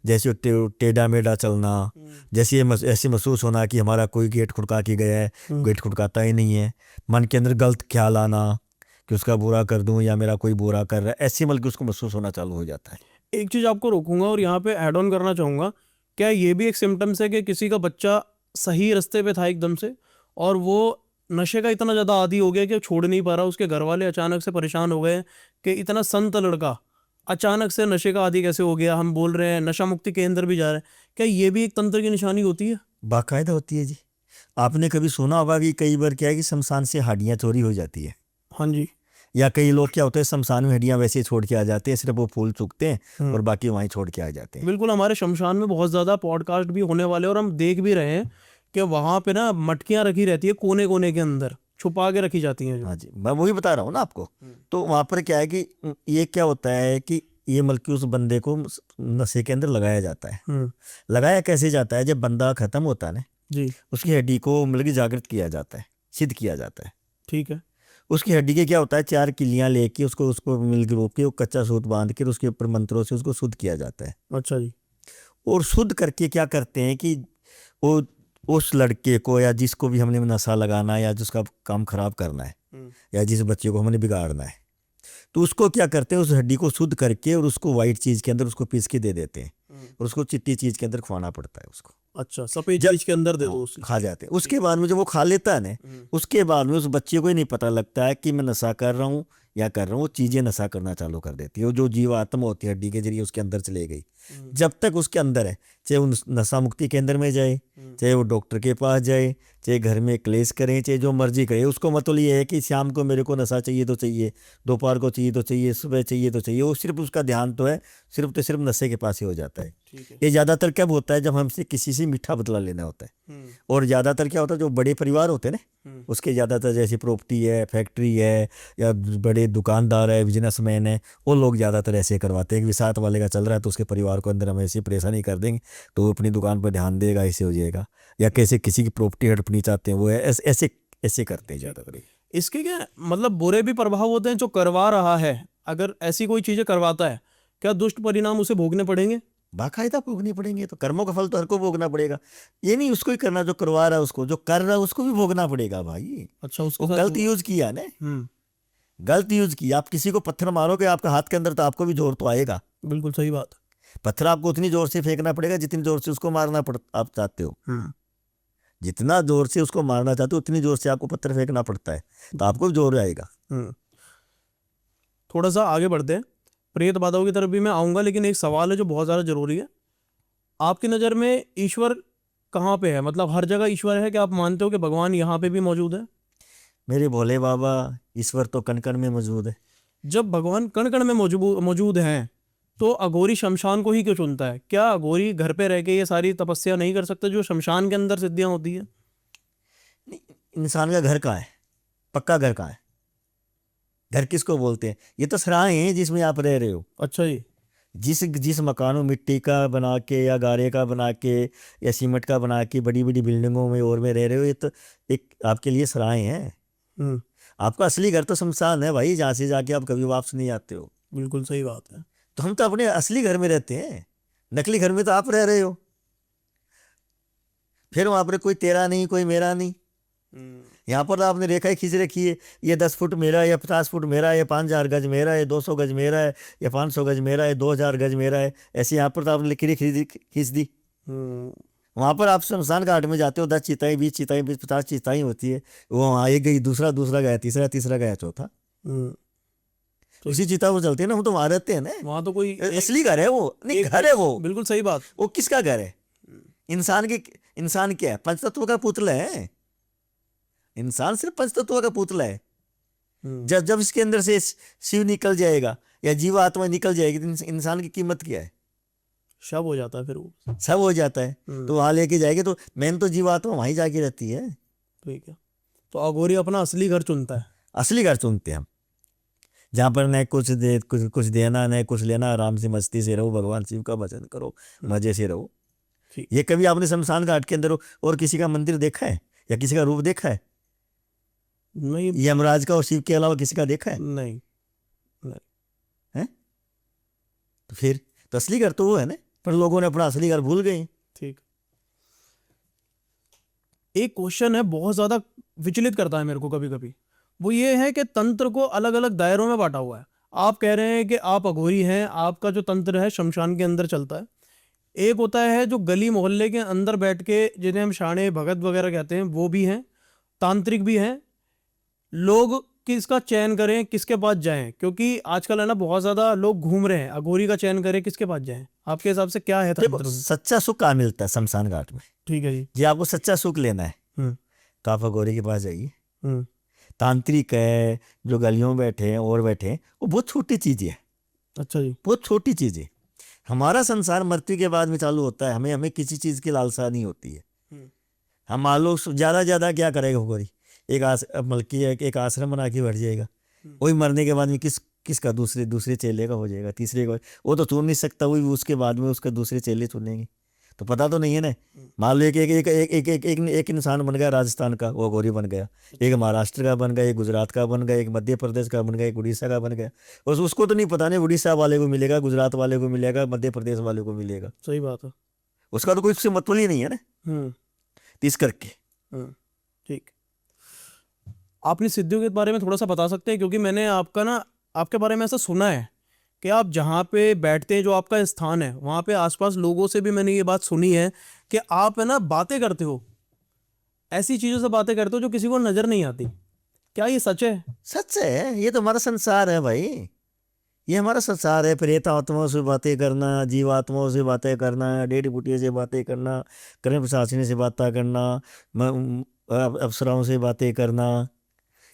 जैसे टेढ़ा मेढ़ा चलना, जैसे ऐसे महसूस होना कि हमारा कोई गेट खुड़का के गया है, गेट खुड़काता ही नहीं है, मन के अंदर गलत ख्याल आना कि उसका बुरा कर दूं या मेरा कोई बुरा कर रहा है, ऐसे मतलब कि उसको महसूस होना चालू हो जाता है। एक चीज़ आपको रोकूंगा और यहाँ पे ऐड ऑन करना चाहूँगा, क्या ये भी एक सिम्टम्स है कि किसी का बच्चा सही रास्ते पे था एकदम से, और वो नशे का इतना ज़्यादा आदी हो गया कि छोड़ नहीं पा रहा, उसके घर वाले अचानक से परेशान हो गए कि इतना संत लड़का अचानक से नशे का आदी कैसे हो गया, हम बोल रहे हैं नशा मुक्ति केंद्र भी जा रहे हैं, क्या ये भी एक तंत्र की निशानी होती है? बाकायदा होती है जी। आपने कभी सुना होगा कि कई बार क्या है कि शमशान से हड्डियाँ चोरी हो जाती है, हाँ जी। या कई लोग क्या होते हैं शमशान में हड्डियाँ वैसे ही छोड़ के आ जाते हैं, सिर्फ वो फूल चुकते हैं और बाकी वहीं छोड़ के आ जाते हैं। बिल्कुल, हमारे शमशान में बहुत ज़्यादा पॉडकास्ट भी होने वाले, और हम देख भी रहे हैं कि वहाँ पे ना मटकियाँ रखी रहती है, कोने कोने के अंदर छुपा के रखी जाती हैं जो। हाँ जी, मैं वही बता रहा हूँ ना आपको। तो वहाँ पर क्या है कि ये क्या होता है कि ये मतलब उस बंदे को नशे के अंदर लगाया जाता है। लगाया कैसे जाता है, जब बंदा खत्म होता है ना जी। उसकी हड्डी को मतलब कि जागृत किया जाता है, सिद्ध किया जाता है। ठीक है। उसकी हड्डी के क्या होता है, 4 किलियाँ लेके उसको मिल के रोक के कच्चा सूत बांध के उसके ऊपर मंत्रों से उसको शुद्ध किया जाता है। अच्छा जी। और शुद्ध करके क्या करते हैं कि वो उस लड़के को या जिसको भी हमने नशा लगाना है या जिसका काम खराब करना है या जिस बच्चे को हमने बिगाड़ना है, तो उसको क्या करते हैं, उस हड्डी को शुद्ध करके और उसको वाइट चीज़ के अंदर उसको पीस के दे देते हैं, और उसको चिट्टी चीज़ के अंदर खुआना पड़ता है उसको। अच्छा, सफेद चीज के अंदर दे दो उसे। खा जाते हैं। उसके बाद में जब वो खा लेता है ना, उसके बाद में उस बच्चे को ही नहीं पता लगता है कि मैं नशा कर रहा हूँ या कर रहा हूँ, वो चीज़ें नशा करना चालू कर देती है। वो जो जीवात्मा होती है हड्डी के जरिए उसके अंदर चले गई, जब तक उसके अंदर है, चाहे वो नशा मुक्ति केंद्र में जाए, चाहे वो डॉक्टर के पास जाए, चाहे घर में क्लेश करें, चाहे जो मर्जी करे, उसको मतलब ये है कि शाम को मेरे को नशा चाहिए तो चाहिए, दोपहर को चाहिए तो चाहिए, सुबह चाहिए तो चाहिए, वो सिर्फ उसका ध्यान तो है सिर्फ तो सिर्फ नशे के पास ही हो जाता है। ये ज़्यादातर कब होता है, जब हमसे किसी से मीठा बदला लेना होता है। और ज़्यादातर क्या होता है, जो बड़े परिवार होते हैं ना, उसके ज़्यादातर जैसे प्रॉपर्टी है, फैक्ट्री है, या बड़े दुकानदार है, बिजनेसमैन है, वो लोग ज़्यादातर ऐसे करवाते हैं कि साथ वाले का चल रहा है तो उसके परिवार को अंदर हम ऐसे परेशानी कर देंगे तो वो अपनी दुकान पर ध्यान देगा, ऐसे हो जाएगा, या कैसे किसी की प्रॉपर्टी हड़पनी चाहते हैं वो ऐसे ऐसे करते हैं ज़्यादातर। इसके क्या मतलब बुरे भी प्रभाव होते हैं जो करवा रहा है, अगर ऐसी कोई चीजें करवाता है, क्या दुष्ट परिणाम उसे भोगने पड़ेंगे? बाकायदा भोगने पड़ेंगे, तो कर्मों का फल तो हर को भोगना पड़ेगा। ये नहीं उसको ही करना जो करवा रहा है, उसको जो कर रहा है उसको भी भोगना पड़ेगा भाई। अच्छा, वो गलत यूज किया ना, गलत यूज किया। आप किसी को पत्थर मारोगे आपका हाथ के अंदर तो आपको भी जोर तो आएगा। बिल्कुल सही बात। पत्थर आपको उतनी जोर से फेंकना पड़ेगा जितनी जोर से उसको मारना आप चाहते हो। जितना जोर से उसको मारना चाहते हो उतनी जोर से आपको पत्थर फेंकना पड़ता है, तो आपको जोर आएगा। थोड़ा सा आगे बढ़ते हैं, प्रेत बाधाओं की तरफ भी मैं आऊँगा, लेकिन एक सवाल है जो बहुत ज़्यादा ज़रूरी है। आपकी नज़र में ईश्वर कहाँ पे है? मतलब हर जगह ईश्वर है? क्या आप मानते हो कि भगवान यहाँ पे भी मौजूद है? मेरे भोले बाबा, ईश्वर तो कण कण में मौजूद है। जब भगवान कण कण में मौजूद हैं, तो अघोरी शमशान को ही क्यों चुनता है? क्या अघोरी घर पे रह के ये सारी तपस्या नहीं कर सकते जो शमशान के अंदर सिद्धियां होती है? नहीं, इंसान का घर कहाँ है? पक्का घर कहाँ है? घर किसको बोलते हैं? ये तो सराय हैं जिसमें आप रह रहे हो। अच्छा जी। जिस मकानों मिट्टी का बना के या गारे का बना के या सीमेंट का बना के बड़ी बड़ी बिल्डिंगों में और में रह रहे हो, ये तो एक आपके लिए सराय हैं। आपका असली घर तो शमशान है भाई, जहाँ से जाके आप कभी वापस नहीं आते हो। बिल्कुल सही बात है। तो हम तो अपने असली घर में रहते हैं, नकली घर में तो आप रह रहे हो। फिर वहां पर कोई तेरा नहीं, कोई मेरा नहीं। यहाँ पर तो आपने रेखाएं खींच रखी है, ये 10 फुट मेरा है, या 50 फुट मेरा है, या 5000 गज मेरा है, 200 गज मेरा है, या 500 गज मेरा है, 2000 गज मेरा है। ऐसे यहाँ पर तो आपने लकीरें खींच दी। वहां पर आप शमशान घाट में जाते हो, 10 चिताएं, 20 चिताएं, 50 चिताएं होती है। वो वहाँ एक गई, दूसरा गया, तीसरा गया, चौथा। तो इसी चिता पर चलते हैं ना, हम तो वहां रहते हैं ना। वहां तो कोई असली घर है वो, नहीं घर है वो। बिल्कुल सही बात। वो किसका घर है? इंसान क्या है? पंचतत्व का पुतला है। इंसान सिर्फ पंचतत्व का पुतला है। जब इसके अंदर से शिव निकल जाएगा या जीवात्मा निकल जाएगी तो इंसान की कीमत क्या है? शव हो जाता है, फिर वो सब हो जाता है। तो वहां लेके जाएंगे तो मेन तो जीवात्मा वहीं जाके रहती है। ठीक है। तो अघोरी अपना असली घर चुनता है। असली घर चुनते हैं हम, जहाँ पर न कुछ देना न कुछ लेना, आराम से मस्ती से रहो, भगवान शिव का भजन करो, मजे से रहो। ये कभी आपने शमशान घाट के अंदर और किसी का मंदिर देखा है या किसी का रूप देखा है? नहीं। यमराज का और शिव के अलावा किसी का देखा है? नहीं। है? तो फिर तो असली घर तो वो है ना, पर लोगों ने अपना असली घर भूल गए। ठीक। एक क्वेश्चन है बहुत ज्यादा विचलित करता है मेरे को कभी कभी, वो ये है कि तंत्र को अलग अलग दायरों में बांटा हुआ है। आप कह रहे हैं कि आप अघोरी हैं, आपका जो तंत्र है शमशान के अंदर चलता है। एक होता है जो गली मोहल्ले के अंदर बैठ के, जिन्हें हम शाणे भगत वगैरह कहते हैं, वो भी हैं, तांत्रिक भी हैं। लोग किसका चयन करें, किसके पास जाएं? क्योंकि आजकल है ना बहुत ज्यादा लोग घूम रहे हैं, अघोरी का चयन करें, किसके पास जाएं? आपके हिसाब से क्या है तंत्र में? सच्चा सुख कहाँ मिलता है? शमशान घाट में। ठीक है जी। जी, आपको सच्चा सुख लेना है तो आप अघोरी के पास जाइए। तांत्रिक है जो गलियों में बैठे हैं और बैठे हैं, वो बहुत छोटी चीज है। अच्छा जी। बहुत छोटी चीज है। हमारा संसार मृत्यु के बाद में चालू होता है। हमें किसी चीज की लालसा नहीं होती है। हम मान लो ज्यादा क्या करेगा अघोरी? एक आश्रम बना के बैठ जाएगा। वही मरने के बाद में किसका दूसरे चेले का हो जाएगा, तीसरे का। वो तो चुन नहीं सकता, वही उसके बाद में उसका दूसरे चेले चुनेंगे। तो पता तो नहीं है ना। मान लो एक इंसान बन गया राजस्थान का, वो अघोरी बन गया। एक महाराष्ट्र का बन गया, एक गुजरात का बन गया, एक मध्य प्रदेश का बन गया, एक उड़ीसा का बन गया। और उसको तो नहीं पता नहीं उड़ीसा वाले को मिलेगा, गुजरात वाले को मिलेगा, मध्य प्रदेश वाले को मिलेगा। सही बात है। उसका तो कोई उससे मतलब ही नहीं है ना। इस करके ठीक। आपने सिद्धियों के बारे में थोड़ा सा बता सकते हैं? क्योंकि मैंने आपके बारे में ऐसा सुना है कि आप जहाँ पे बैठते हैं, जो आपका स्थान है, वहाँ पे आसपास लोगों से भी मैंने ये बात सुनी है कि आप है ना बातें करते हो, ऐसी चीज़ों से बातें करते हो जो किसी को नज़र नहीं आती। क्या ये सच है? सच है। ये तो हमारा संसार है भाई, ये हमारा संसार है। प्रेत आत्माओं से बातें करना, जीवात्माओं से बातें करना, डेढ़ बुटिया से बातें करना, कर्ण प्रशासनी से बातें करना, अप्सराओं से बातें करना।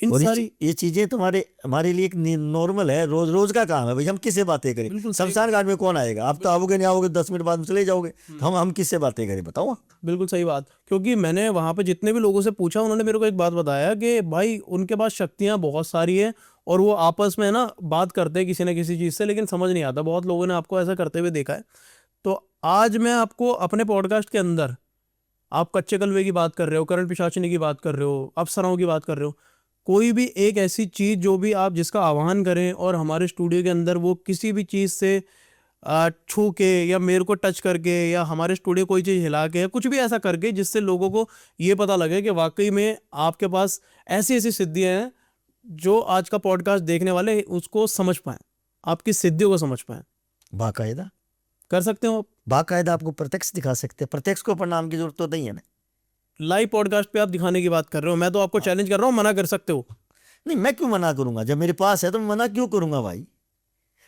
इन और सारी ये चीजें तुम्हारे हमारे लिए एक नॉर्मल है, रोज का काम है भाई। हम किससे बातें करें? शमशान घाट में कौन आएगा? आप तो आओगे नहीं आओगे, 10 मिनट बाद में चले जाओगे। तो हम किससे बातें करें बताओ? बिल्कुल सही बात। क्योंकि मैंने वहाँ पे जितने भी लोगों से पूछा, उन्होंने मेरे को एक बात बताया कि भाई उनके पास शक्तियाँ बहुत सारी है और वो आपस में ना बात करते हैं किसी न किसी चीज़ से, लेकिन समझ नहीं आता। बहुत लोगों ने आपको ऐसा करते हुए देखा है। तो आज मैं आपको अपने पॉडकास्ट के अंदर, आप कच्चे कलवे की बात कर रहे हो, कर्ण पिशाचिनी की बात कर रहे हो, अप्सराओं की बात कर रहे हो, कोई भी एक ऐसी चीज़ जो भी आप जिसका आह्वान करें और हमारे स्टूडियो के अंदर वो किसी भी चीज़ से छू के या मेरे को टच करके या हमारे स्टूडियो कोई चीज़ हिला के या कुछ भी ऐसा करके जिससे लोगों को ये पता लगे कि वाकई में आपके पास ऐसी ऐसी सिद्धियाँ हैं जो आज का पॉडकास्ट देखने वाले उसको समझ पाएँ, आपकी सिद्धियों को समझ पाएँ। बाकायदा कर सकते हो आप। बाकायदा आपको प्रत्यक्ष दिखा सकते हैं, प्रत्यक्ष को प्रणाम की जरूरत तो नहीं है ना। लाइव पॉडकास्ट पे आप दिखाने की बात कर रहे हो, मैं तो आपको चैलेंज कर रहा हूँ, मना कर सकते हो। नहीं, मैं क्यों मना करूंगा? जब मेरे पास है तो मैं मना क्यों करूंगा भाई?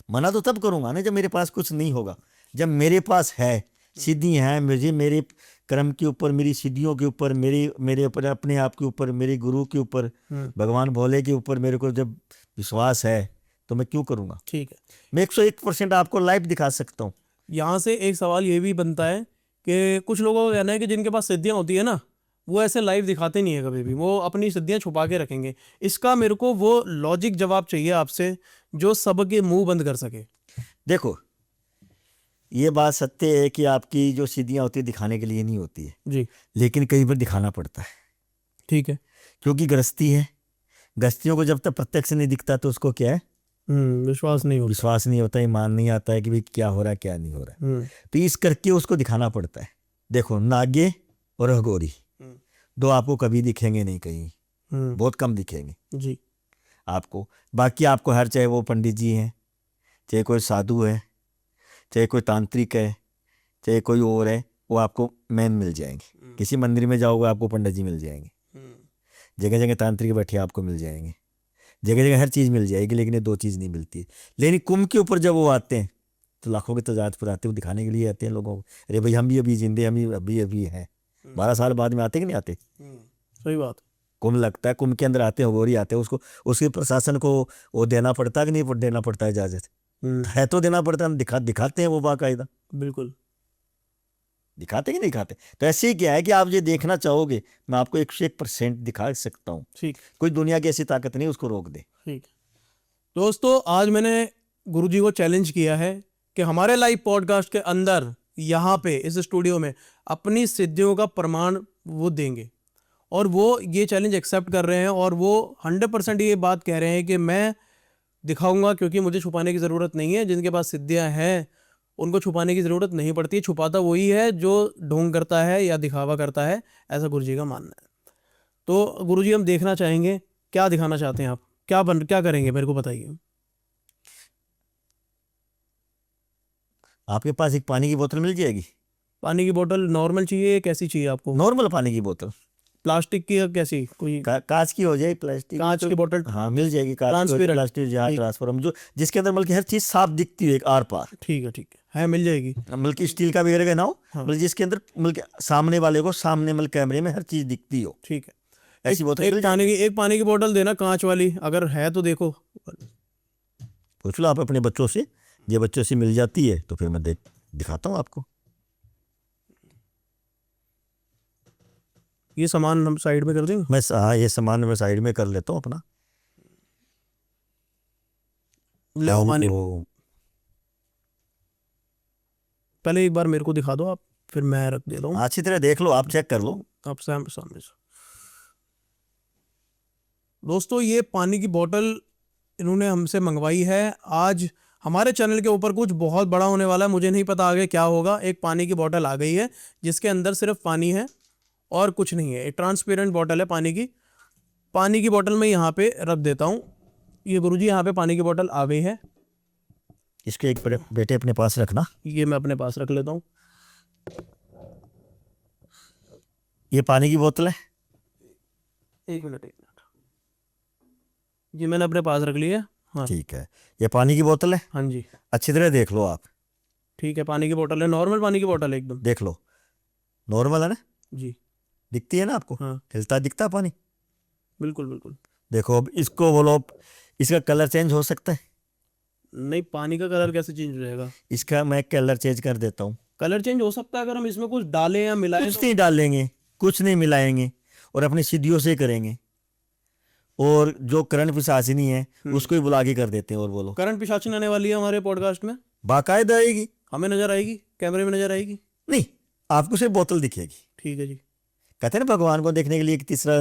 मना तो तब करूंगा ना जब मेरे पास कुछ नहीं होगा। जब मेरे पास है, सिद्धि है, मुझे मेरे कर्म के ऊपर, मेरी सिद्धियों के ऊपर, मेरे मेरे ऊपर, अपने आप के ऊपर, मेरे गुरु के ऊपर, भगवान भोले के ऊपर मेरे को जब विश्वास है तो मैं क्यों करूंगा? ठीक है। मैं 101% आपको लाइव दिखा सकता हूँ। यहाँ से एक सवाल ये भी बनता है कि कुछ लोगों का कहना है कि जिनके पास सिद्धियाँ होती है ना, वो ऐसे लाइव दिखाते नहीं है कभी भी, वो अपनी सिद्धियाँ छुपा के रखेंगे। इसका मेरे को वो लॉजिक जवाब चाहिए आपसे जो सबके मुंह बंद कर सके। देखो, ये बात सत्य है कि आपकी जो सिद्धियां होती है दिखाने के लिए नहीं होती है, जी लेकिन कई बार दिखाना पड़ता है, ठीक है। क्योंकि गृहस्थी है। गृहस्थियों को जब तक प्रत्यक्ष नहीं दिखता तो उसको क्या है, विश्वास नहीं होता। विश्वास नहीं होता, ईमान नहीं आता है कि भाई क्या हो रहा है क्या नहीं हो रहा है। तो इस करके उसको दिखाना पड़ता है। देखो, नागे और अघोरी दो आपको कभी दिखेंगे नहीं कहीं, बहुत कम दिखेंगे जी आपको। बाकी आपको हर, चाहे वो पंडित जी हैं, चाहे कोई साधु है, चाहे कोई तांत्रिक है, चाहे कोई और है, वो आपको मैन मिल जाएंगे। किसी मंदिर में जाओगे आपको पंडित जी मिल जाएंगे, जगह जगह तांत्रिक बैठे आपको मिल जाएंगे, जगह जगह हर चीज़ मिल जाएगी, लेकिन ये दो चीज़ नहीं मिलती है। लेकिन कुंभ के ऊपर जब वो आते हैं तो लाखों की तादाद पर आते हैं, वो दिखाने के लिए आते हैं लोगों को, अरे भाई हम भी अभी जिंदे, हम भी अभी अभी हैं। 12 साल बाद में आते कि नहीं आते? सही बात। कुंभ लगता है, कुंभ के अंदर आते हैं, गौरी आते हैं, उसको उसके प्रशासन को वो देना पड़ता है कि नहीं देना पड़ता है इजाजत? है तो देना पड़ता है, दिखाते हैं वो बाकायदा, बिल्कुल दिखाते कि नहीं दिखाते? तो ऐसे ही क्या है कि आप ये देखना चाहोगे, मैं आपको 101% दिखा सकता हूँ। ठीक कोई दुनिया की ऐसी ताकत नहीं उसको रोक दे। ठीक। दोस्तों, आज मैंने गुरुजी को चैलेंज किया है कि हमारे लाइव पॉडकास्ट के अंदर यहाँ पे इस स्टूडियो में अपनी सिद्धियों का प्रमाण वो देंगे, और वो ये चैलेंज एक्सेप्ट कर रहे हैं, और वो 100% ये बात कह रहे हैं कि मैं दिखाऊंगा, क्योंकि मुझे छुपाने की ज़रूरत नहीं है। जिनके पास सिद्धियां हैं उनको छुपाने की ज़रूरत नहीं पड़ती, छुपाता वही है जो ढोंग करता है या दिखावा करता है, ऐसा गुरुजी का मानना है। तो गुरुजी, हम देखना चाहेंगे, क्या दिखाना चाहते हैं आप? क्या करेंगे, मेरे को बताइए। आपके पास एक पानी की बोतल मिल जाएगी। पानी की बोतल नॉर्मल चाहिए, कैसी चाहिए आपको? नॉर्मल पानी की बोतल, प्लास्टिक की या कैसी? कोई कांच की हो जाए, प्लास्टिक कांच की बोतल? हाँ मिल जाएगी, कांच की, ट्रांसपेरेंट? प्लास्टिक, जहाँ ट्रांसफॉर्म, जो जिसके अंदर बल्कि हर चीज साफ दिखती है एक आर पार। ठीक है, मिल जाएगी। बल्कि स्टील का भी रहेगा ना हो, बल्कि जिसके अंदर बल्कि सामने वाले को सामने मतलब कैमरे में हर चीज दिखती हो, ठीक है। ऐसी बोतल एक मिल जाएगी। एक पानी की बोतल देना, कांच वाली, अगर है तो देखो। पूछ लो आप अपने बच्चों से, ये बच्चों से मिल जाती है तो फिर मैं दिखाता हूँ आपको। ये सामान हम साइड में कर देंगे। मैं हाँ, ये सामान मैं साइड में कर लेता हूँ अपना। ले पानी, पहले एक बार मेरे को दिखा दो आप, फिर मैं रख देता हूँ। अच्छी तरह देख लो, आप चेक कर लो। आप सामने से। दोस्तों, ये पानी की बोतल इन्होंने हमसे मंगवाई है। आज हमारे चैनल के ऊपर कुछ बहुत बड़ा होने वाला है, मुझे नहीं पता आगे क्या होगा। एक पानी की बोतल आ गई है जिसके अंदर सिर्फ पानी है और कुछ नहीं है। एक ट्रांसपेरेंट बोतल है पानी की। पानी की बोतल में यहाँ पे रख देता हूँ। ये गुरुजी, यहाँ पे पानी की बोतल आ गई है। इसके एक बेटे अपने पास रखना। ये मैं अपने पास रख लेता हूँ। ये पानी की बोतल है। एक मिनट। जी, मैंने अपने पास रख लिया। हाँ ठीक है, ये पानी की बोतल है। हाँ जी, अच्छी तरह देख लो आप। ठीक है, पानी की बोतल है, नॉर्मल पानी की बोतल है एकदम। देख लो, नॉर्मल है ना? जी, दिखती है ना आपको? हाँ हिलता दिखता है पानी? बिल्कुल बिल्कुल। देखो, अब इसको बोलो, इसका कलर चेंज हो सकता है? नहीं, पानी का कलर कैसे चेंज हो जाएगा? इसका मैं कलर चेंज कर देता हूँ। कलर चेंज हो सकता है अगर हम इसमें कुछ डालें या मिलाएं कुछ तो। नहीं डालेंगे, कुछ नहीं मिलाएंगे, और अपनी सिद्धियों से करेंगे। और जो करण पिशाचिनी है उसको ही बुला के कर देते हैं। और बोलो, करंट पिशाचिनी आने वाली है हमारे पॉडकास्ट में? बाकायदा आएगी। हमें नजर आएगी, कैमरे में नजर आएगी? नहीं, आपको सिर्फ बोतल दिखेगी। ठीक है जी। कहते हैं ना, भगवान को देखने के लिए एक तीसरा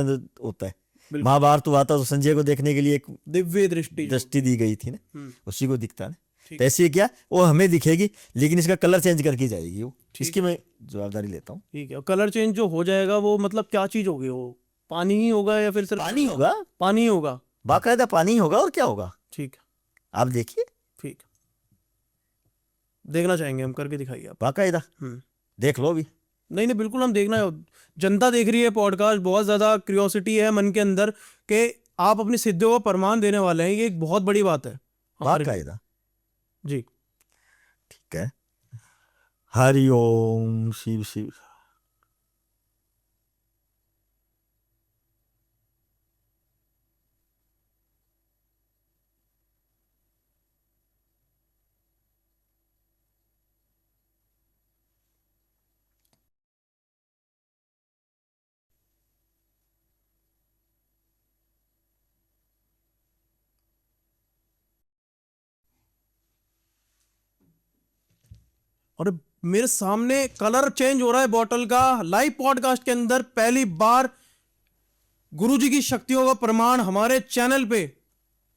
होता है। बिल्कुल। महाभारत हुआ था तो संजय को देखने के लिए एक दिव्य दृष्टि जो। दृष्टि दी गई थी ना, उसी को दिखता है ना। ठीक। तो ऐसे ही क्या, वो हमें दिखेगी, लेकिन इसका कलर चेंज करके जाएगी वो। इसकी मैं जवाबदारी लेता हूँ। ठीक है, और कलर चेंज जो हो जाएगा वो मतलब क्या चीज होगी? वो पानी ही होगा या फिर सिर्फ पानी होगा, पानी ही होगा? बाकायदा पानी होगा, और क्या होगा? ठीक है, आप देखिए। ठीक। देखना चाहेंगे हम, करके दिखाइए आप। बाकायदा देख लो अभी। नहीं नहीं, बिल्कुल हम देखना है, जनता देख रही है पॉडकास्ट, बहुत ज्यादा क्यूरियोसिटी है मन के अंदर कि आप अपनी सिद्धियों का प्रमाण देने वाले हैं, ये एक बहुत बड़ी बात है हमारे लिए। बाकायदा। जी। ठीक है। हरि ओम शिव शिव। और मेरे सामने कलर चेंज हो रहा है बॉटल का लाइव पॉडकास्ट के अंदर। पहली बार गुरुजी की शक्तियों का प्रमाण हमारे चैनल पे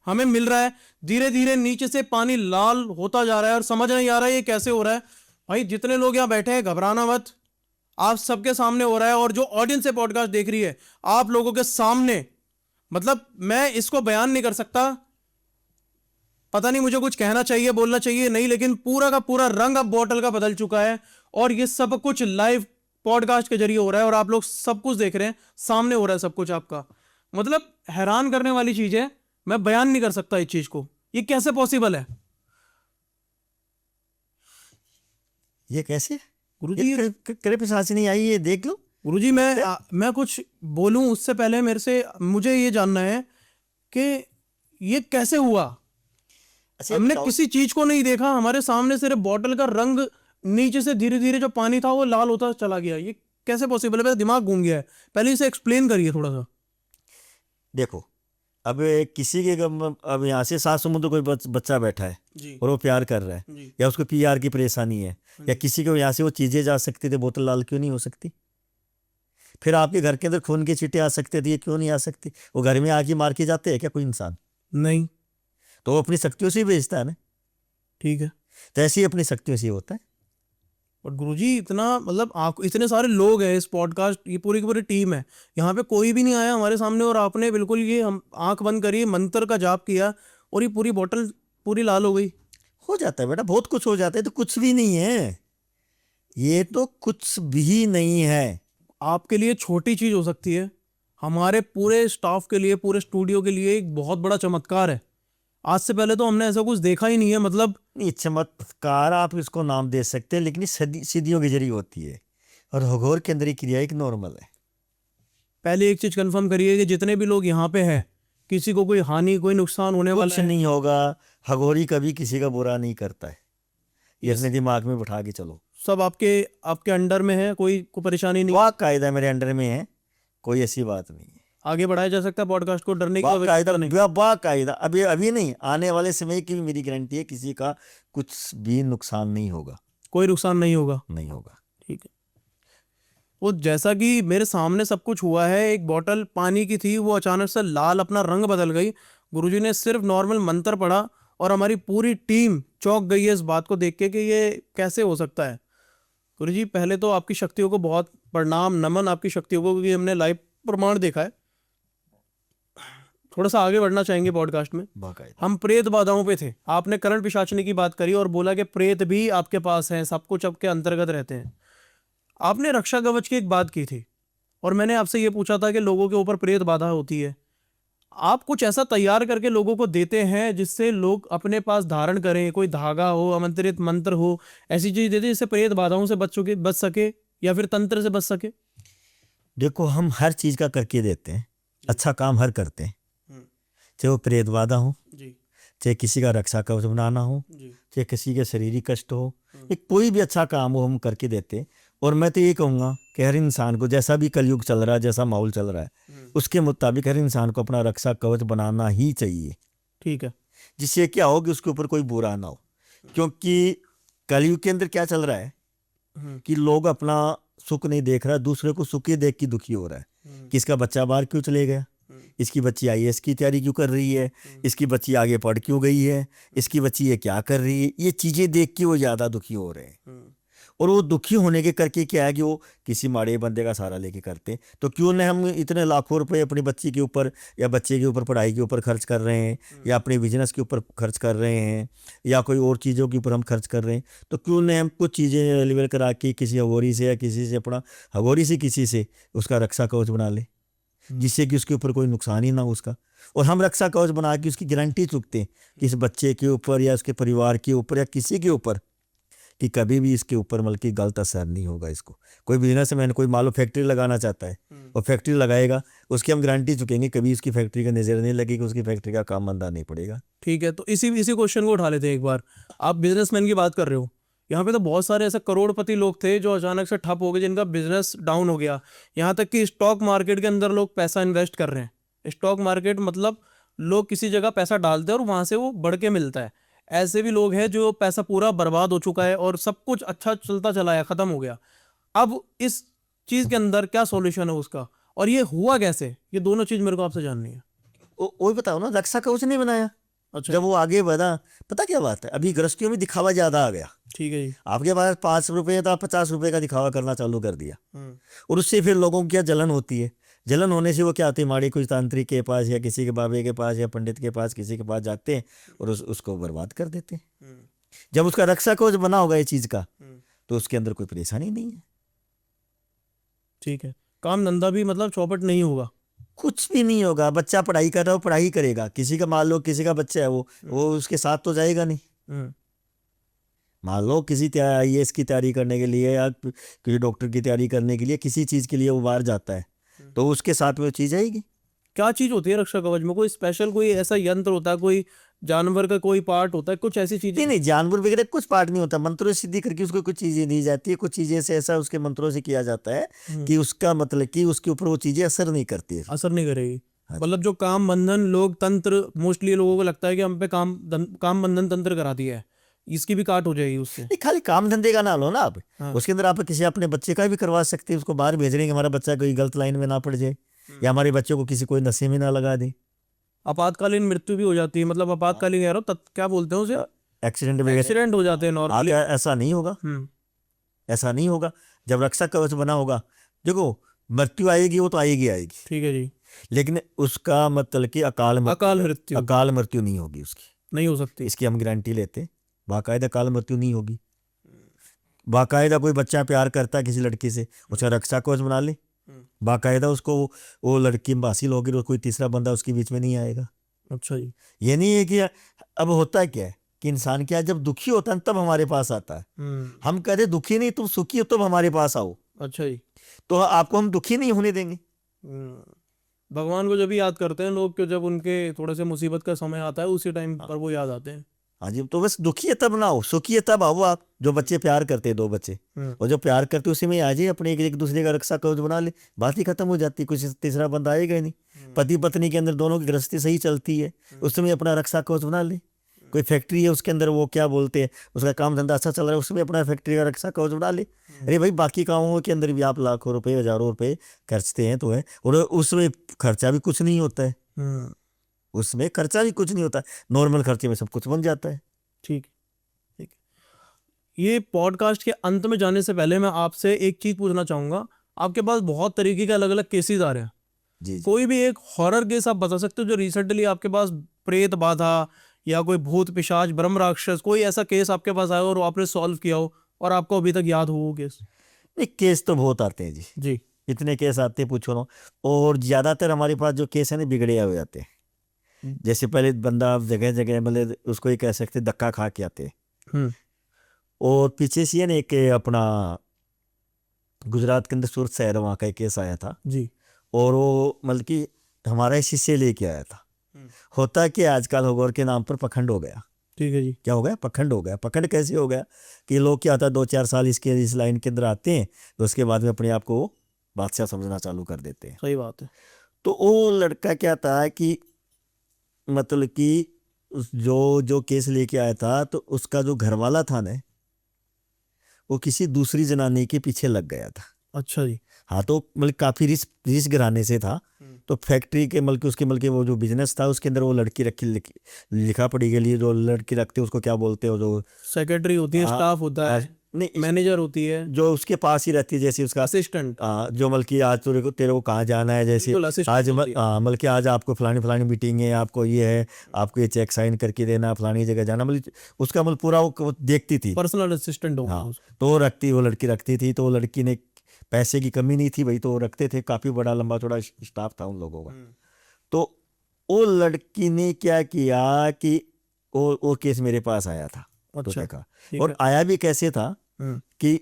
हमें मिल रहा है। धीरे धीरे नीचे से पानी लाल होता जा रहा है और समझ नहीं आ रहा है ये कैसे हो रहा है। भाई जितने लोग यहां बैठे हैं घबराना मत, आप सबके सामने हो रहा है। और जो ऑडियंस है पॉडकास्ट देख रही है, आप लोगों के सामने, मतलब मैं इसको बयान नहीं कर सकता। पता नहीं मुझे कुछ कहना चाहिए, बोलना चाहिए नहीं, लेकिन पूरा का पूरा रंग अब बॉटल का बदल चुका है। और ये सब कुछ लाइव पॉडकास्ट के जरिए हो रहा है और आप लोग सब कुछ देख रहे हैं, सामने हो रहा है सब कुछ आपका। मतलब हैरान करने वाली चीज है, मैं बयान नहीं कर सकता इस चीज को, ये कैसे पॉसिबल है ये कैसे? गुरुजी? ये करे पे सांस नहीं आई, ये देख लो गुरुजी मैं कुछ बोलूं उससे पहले मुझे ये जानना है कि ये कैसे हुआ। अच्छा हमने बताओ। किसी चीज को नहीं देखा, हमारे सामने सिर्फ बॉटल का रंग नीचे से धीरे धीरे जो पानी था वो लाल होता चला गया। ये कैसे पॉसिबल है? मेरा दिमाग घूम गया है। पहले इसे एक्सप्लेन करिए थोड़ा सा। देखो, अब किसी के अब यहाँ से 7 समुद्र कोई बच्चा बैठा है जी और वो प्यार कर रहा है, जी या उसको पीआर की परेशानी है, या किसी को यहाँ से वो चीजें जा सकती थी, बोतल लाल क्यों नहीं हो सकती? फिर आपके घर के अंदर खून के छींटे आ सकते थे, ये क्यों नहीं आ सकती? वो घर में आके मार के जाते हैं क्या कोई इंसान? नहीं। तो वो अपनी शक्तियों से ही भेजता है ना। ठीक है। तो ऐसे ही अपनी शक्तियों से ही होता है। और गुरुजी इतना, मतलब इतने सारे लोग हैं इस पॉडकास्ट, ये पूरी की पूरी टीम है, यहाँ पे कोई भी नहीं आया हमारे सामने और आपने बिल्कुल ये हम आंख बंद करी मंत्र का जाप किया और ये पूरी बॉटल पूरी लाल हो गई। हो जाता है बेटा, बहुत कुछ हो जाता है। तो कुछ भी नहीं है, ये तो कुछ भी नहीं है। आपके लिए छोटी चीज हो सकती है, हमारे पूरे स्टाफ के लिए, पूरे स्टूडियो के लिए एक बहुत बड़ा चमत्कार है। आज से पहले तो हमने ऐसा कुछ देखा ही नहीं है। मतलब नहीं, चमत्कार आप इसको नाम दे सकते हैं, लेकिन ये सिद्धियों के जरिए होती है और हगोर के अंदर की क्रिया एक नॉर्मल है। पहले एक चीज कंफर्म करिए कि जितने भी लोग यहाँ पे हैं, किसी को कोई हानि, कोई नुकसान होने वाला कुछ है? नहीं होगा। हगोरी कभी किसी का बुरा नहीं करता है, ये अपने दिमाग में बैठा के चलो। सब आपके आपके अंडर में है, कोई परेशानी नहीं? बाकायदा मेरे अंडर में है, कोई ऐसी बात नहीं है। आगे बढ़ाया जा सकता है पॉडकास्ट को, डरने की बाकायदा आवश्यकता नहीं। बाकायदा अभी अभी नहीं, आने वाले समय की भी मेरी गारंटी है, किसी का कुछ भी नुकसान नहीं होगा। कोई नुकसान नहीं होगा। नहीं होगा। ठीक है। वो जैसा कि मेरे सामने सब कुछ हुआ है, एक बोतल पानी की थी, वो अचानक से लाल अपना रंग बदल गई। गुरुजी ने सिर्फ नॉर्मल मंत्र पढ़ा और हमारी पूरी टीम चौंक गई है इस बात को देख के कि ये कैसे हो सकता है। गुरुजी पहले तो आपकी शक्तियों को बहुत प्रणाम, नमन आपकी शक्तियों को, क्योंकि हमने लाइव प्रमाण देखा है। थोड़ा सा आगे बढ़ना चाहेंगे पॉडकास्ट में। बाकायदा हम प्रेत बाधाओं पे थे, आपने करण पिशाचनी की बात करी और बोला कि प्रेत भी आपके पास हैं, सब कुछ आपके अंतर्गत रहते हैं। आपने रक्षा कवच की एक बात की थी और मैंने आपसे ये पूछा था कि लोगों के ऊपर प्रेत बाधा होती है, आप कुछ ऐसा तैयार करके लोगों को देते हैं जिससे लोग अपने पास धारण करें, कोई धागा हो, आमंत्रित मंत्र हो, ऐसी चीज देते जिससे प्रेत बाधाओं से बच सके या फिर तंत्र से बच सके? देखो, हम हर चीज का करके देते हैं, अच्छा काम हर करते हैं, चाहे वो प्रेत बाधा हो, जी चाहे किसी का रक्षा कवच बनाना हो, जी चाहे किसी के शारीरिक कष्ट हो, ये कोई भी अच्छा काम हो हम करके देते हैं। और मैं तो ये कहूँगा कि हर इंसान को, जैसा भी कलयुग चल रहा है, जैसा माहौल चल रहा है, उसके मुताबिक हर इंसान को अपना रक्षा कवच बनाना ही चाहिए। ठीक है। जिससे क्या हो कि उसके ऊपर कोई बुरा ना हो। क्योंकि कलयुग के अंदर क्या चल रहा है कि लोग अपना सुख नहीं देख रहा, दूसरे को सुखी देख के दुखी हो रहा है। कि इसका बच्चा बाहर क्यों चले गया, इसकी बच्ची आईएएस की तैयारी क्यों कर रही है, इसकी बच्ची आगे पढ़ क्यों गई है, इसकी बच्ची ये क्या कर रही है, ये चीज़ें देख के वो ज़्यादा दुखी हो रहे हैं। और वो दुखी होने के करके क्या है कि वो किसी माड़े बंदे का सहारा लेके करते हैं। तो क्यों न हम इतने लाखों रुपए अपनी बच्ची के ऊपर या बच्चे के ऊपर पढ़ाई के ऊपर खर्च कर रहे हैं, या अपने बिजनेस के ऊपर खर्च कर रहे हैं, या कोई और चीज़ों के ऊपर हम खर्च कर रहे हैं, तो क्यों न हम कुछ चीज़ें अवेलेबल करा के किसी हगोरी से या किसी से अपना हगोरी से किसी से उसका रक्षा कवच बना ले, जिससे कि उसके ऊपर कोई नुकसान ही ना हो उसका। और हम रक्षा कवच बना के उसकी गारंटी चुकते हैं कि इस बच्चे के ऊपर या उसके परिवार के ऊपर या किसी के ऊपर कि कभी भी इसके ऊपर बल्कि गलत असर नहीं होगा इसको। कोई बिजनेसमैन कोई मान लो फैक्ट्री लगाना चाहता है और फैक्ट्री लगाएगा, उसकी हम गारंटी चुकेंगे कभी उसकी फैक्ट्री का नजर नहीं लगेगी, उसकी फैक्ट्री का काम मंदा नहीं पड़ेगा। ठीक है, तो इसी इसी क्वेश्चन को उठा लेते हैं एक बार। आप बिजनेसमैन की बात कर रहे हो, यहाँ पे तो बहुत सारे ऐसे करोड़पति लोग थे जो अचानक से ठप हो गए, जिनका बिजनेस डाउन हो गया। यहाँ तक कि स्टॉक मार्केट के अंदर लोग पैसा इन्वेस्ट कर रहे हैं। स्टॉक मार्केट मतलब लोग किसी जगह पैसा डालते हैं और वहां से वो बढ़ के मिलता है। ऐसे भी लोग हैं जो पैसा पूरा बर्बाद हो चुका है और सब कुछ अच्छा चलता चला है, खत्म हो गया। अब इस चीज के अंदर क्या सॉल्यूशन है उसका, और ये हुआ कैसे, ये दोनों चीज मेरे को आपसे जाननी है। वही बताओ ना, रक्षा कवच नहीं बनाया। अच्छा, जब वो आगे बढ़ा, पता क्या बात है, अभी गृहस्थियों में दिखावा ज्यादा आ गया। ठीक है जी। आपके पास 5 रुपए था, 50 रुपए का दिखावा करना चालू कर दिया, हम्म, और उससे फिर लोगों की क्या जलन होती है। जलन होने से वो क्या होती है, माड़ी कुछ तांत्रिक के पास या किसी के बाबे के पास या पंडित के पास किसी के पास जाते हैं और उसको बर्बाद कर देते हैं। हम्म, जब उसका रक्षा कवच बना होगा ये चीज का, हम्म, तो उसके अंदर कोई परेशानी नहीं है, ठीक है। काम धंधा भी मतलब चौपट नहीं होगा। कुछ भी नहीं होगा। बच्चा पढ़ाई कर रहा है, वो पढ़ाई करेगा। किसी का मान लो किसी का बच्चा है, वो उसके साथ तो जाएगा नहीं। हम्म, मान लो किसी IAS की तैयारी करने के लिए या किसी डॉक्टर की तैयारी करने के लिए किसी चीज के लिए वो बाहर जाता है, तो उसके साथ में वो चीज आएगी। क्या चीज होती है रक्षा कवच में? कोई स्पेशल कोई ऐसा यंत्र होता है, कोई जानवर का कोई पार्ट होता है, कुछ ऐसी चीजें? नहीं नहीं, जानवर वगैरह कुछ पार्ट नहीं होता। मंत्रों से सिद्धि करके उसको कुछ चीजें दी जाती है, कुछ चीजें से ऐसा उसके मंत्रों से किया जाता है कि उसका मतलब कि उसके ऊपर वो चीजें असर नहीं करती है। असर नहीं करेगी। हाँ। मतलब जो काम बंधन लोग तंत्र, मोस्टली लोगों को लगता है कि हम पे काम बंधन तंत्र करा दिया है, इसकी भी काट हो जाएगी उससे। नहीं, खाली काम धंधे का ना लो ना आप। हाँ। उसके अंदर आप किसी अपने बच्चे का भी करवा सकते हैं, उसको बाहर भेज रहे हैं कि हमारा बच्चा कोई गलत लाइन में ना पड़ जाए, या हमारे बच्चों को किसी कोई नशे में ना लगा दे। आपातकालीन मृत्यु भी हो जाती है, मतलब आपातकालीन कह रहा हूँ, क्या बोलते हैं उसे, एक्सीडेंट वगैरह एक्सीडेंट हो जाते हैं नॉर्मली। ऐसा नहीं होगा, हम्म, ऐसा नहीं होगा। जब रक्षा कवच बना होगा, देखो मृत्यु आएगी वो तो आएगी आएगी, ठीक है जी। लेकिन उसका मतलब कि अकाल मृत्यु अकाल मृत्यु नहीं होगी उसकी। नहीं हो सकती। इसकी हम गारंटी लेते हैं, बाकायदा अकाल मृत्यु नहीं होगी। बाकायदा कोई बच्चा प्यार करता है किसी लड़की से, उसका रक्षा कवच बना ले, बाकायदा उसको वो लड़की हासिल होगी, और कोई तीसरा बंदा उसके बीच में नहीं आएगा। अच्छा जी। ये नहीं है कि अब होता है क्या है कि इंसान क्या है, जब दुखी होता है तब हमारे पास आता है। हम कहते दुखी नहीं, तुम सुखी हो तब हमारे पास आओ, अच्छा जी। तो आपको हम दुखी नहीं होने देंगे। भगवान को जब भी याद करते हैं लोग, कि जब उनके थोड़े से मुसीबत का समय आता है, उसी टाइम पर वो याद आते हैं। हाँ जी, तो बस दुखी है तब ना हो, सुखी है तब आओ आप। जो बच्चे प्यार करते हैं, 2 बच्चे, और जो प्यार करते उसी में आ जाइए, अपने एक दूसरे का रक्षा कवच बना ले, बात ही खत्म हो जाती है। कुछ तीसरा बंदा आएगा ही नहीं। पति पत्नी के अंदर दोनों की गृहस्थी सही चलती है, उसमें अपना रक्षा कवच बना ले। कोई फैक्ट्री है उसके अंदर, वो क्या बोलते हैं, उसका काम धंधा अच्छा चल रहा है, उसमें अपना फैक्ट्री का रक्षा कवच बना ले। अरे भाई, बाकी कामों के अंदर भी आप लाखों रुपए हजारों रुपए खर्चते हैं तो है, और उसमें खर्चा भी कुछ नहीं होता है, उसमें खर्चा भी कुछ नहीं होता है, नॉर्मल खर्चे में सब कुछ बन जाता है। ठीक ठीक। ये पॉडकास्ट के अंत में जाने से पहले मैं आपसे एक चीज पूछना चाहूंगा। आपके पास बहुत तरीके के अलग अलग केसेस आ रहे हैं, जी कोई भी एक हॉरर केस आप बता सकते हो जो रिसेंटली आपके पास, प्रेत बाधा या कोई भूत पिशाच ब्रह्म राक्षस, कोई ऐसा केस आपके पास आया और आपने सॉल्व किया हो और आपको अभी तक याद हो वो केस? नहीं, केस तो बहुत आते हैं जी, जी। इतने केस आते हैं पूछो ना। और ज्यादातर हमारे पास जो केस है ना, बिगड़े हुए आते हैं। जैसे पहले बंदा जगह जगह मतलब उसको ही कह सकते धक्का खा के आते हैं। और पीछे से ना एक अपना गुजरात के अंदर सूरत शहर, वहाँ का एक केस आया था जी। और वो मतलब कि हमारा शिष्य लेके आया था। होता कि आजकल होगौर के नाम पर पखंड हो गया। ठीक है जी। क्या हो गया? पखंड हो गया। पखंड कैसे हो गया कि लोग क्या होता है 2-4 साल इस लाइन के अंदर आते हैं, तो उसके बाद में अपने आप को बादशाह समझना चालू कर देते हैं। सही बात है। तो वो लड़का क्या था कि मतलब कि जो केस लेके आया था, तो उसका जो घर वाला था ना, वो किसी दूसरी जनाने के पीछे लग गया था। अच्छा जी। हाँ, तो मतलब काफी रिच घराने से था। तो फैक्ट्री के उसके वो जो बिजनेस था उसके अंदर वो लड़की रखी, लिखा पड़ी के लिए जो लड़की रखते हैं उसको क्या बोलते हो, जो सेक्रेटरी होती है, स्टाफ होता है, नहीं मैनेजर होती है, जो उसके पास ही रहती है, जैसे उसका असिस्टेंट, जो बल्कि आज तेरे को कहाँ जाना है, जैसे बिल्कुल assistant आज होती है। बल्कि आज आपको फलानी फलानी मीटिंग है, आपको ये है, आपको ये चेक साइन करके देना, फलानी जगह जाना, मतलब उसका मतलब पूरा वो देखती थी। पर्सनल असिस्टेंट हो गया हाँ, उसको। तो वो लड़की रखती थी, तो वो लड़की ने पैसे की कमी नहीं थी भाई, तो वो रखते थे, काफी बड़ा लंबा चौड़ा स्टाफ था उन लोगों का। तो वो लड़की ने क्या किया कि वो केस मेरे पास आया था, तो अच्छा, देखा, ठीक और है। आया भी कैसे था हम्म, कि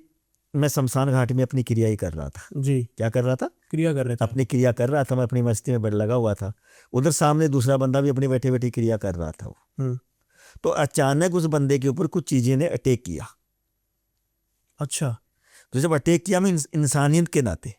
मैं शमशान घाट में अपनी क्रिया ही कर रहा था। जी, क्या कर रहा था? क्रिया कर रहे थे। अपनी क्रिया कर रहा था, मैं अपनी मस्ती में बैठ लगा हुआ था। उधर सामने दूसरा बंदा भी अपनी बैठे बैठे क्रिया कर रहा था वो। हम्म, तो अचानक उस बंदे के ऊपर कुछ चीजें ने अटैक किया। अच्छा, तो जब अटैक किया, मैं इंसानियत के नाते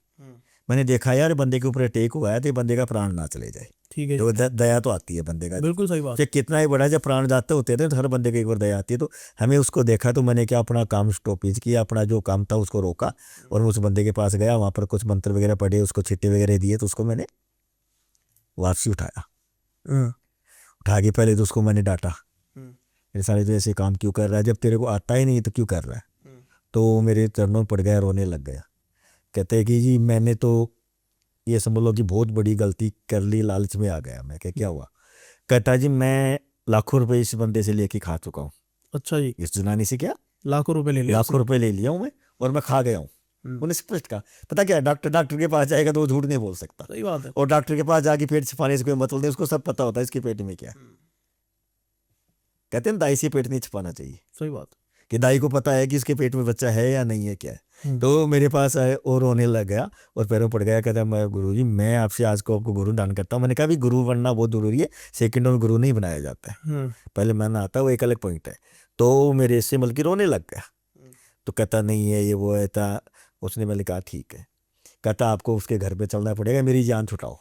मैंने देखा यार बंदे के ऊपर अटैक हुआ है, तो ये बंदे का प्राण ना चले जाए। ठीक है जो जी, दया तो आती है बंदे का, बिल्कुल सही बात। चाहे कितना ही बड़ा, जब प्राण जाते होते थे तो हर बंदे के एक बार दया आती है। तो हमें उसको देखा, तो मैंने क्या अपना काम स्टॉपेज किया, अपना जो काम था उसको रोका, और मैं उस बंदे के पास गया, वहाँ पर कुछ मंत्र वगैरह पढ़े, उसको छिट्टे वगैरह दिए, तो उसको मैंने वापसी उठाया। हम्म, उठा के पहले तो उसको मैंने डांटा, हम्म, मेरे साले तो ऐसे काम क्यों कर रहा है, जब तेरे को आता ही नहीं तो क्यों कर रहा है। हम्म, तो वो मेरे चरणों में पड़ गया, रोने लग गया। कहते हैं कि जी मैंने तो ये समझ लो कि बहुत बड़ी गलती कर ली, लालच में आ गया मैं। क्या हुआ? कहता जी मैं लाखों रुपए इस बंदे से लेके खा चुका हूँ। अच्छा जी, इस जनानी से क्या लाखों रुपए ले लिया लाखों उसने। रुपए ले लिया हूँ मैं, और मैं खा गया हूँ। उन्हें स्पष्ट कहा। पता क्या है, डॉक्टर के पास जाएगा तो वो झूठ नहीं बोल सकता, सही बात है। और डॉक्टर के पास जाके पेट छिपाने से कोई मतलब नहीं, उसको सब पता होता है इसके पेट में क्या है। कहते हैं दाई से पेट नहीं छिपाना चाहिए, सही बात। कि दाई को पता है कि इसके पेट में बच्चा है या नहीं है, क्या है। हम्म, तो मेरे पास आए और रोने लग गया और पैरों पड़ गया। कहता मैं गुरु जी, मैं आपसे आज को आपको गुरु दान करता हूँ। मैंने कहा भी गुरु बनना बहुत जरूरी है, सेकंडों में गुरु नहीं बनाया जाता है, पहले मानना आता है, वो एक अलग पॉइंट है। तो मेरे से बल्कि रोने लग गया। तो कहता नहीं है ये वो है था। उसने मैंने कहा ठीक है। कहता आपको उसके घर पे चलना पड़ेगा, मेरी जान छुटाओ,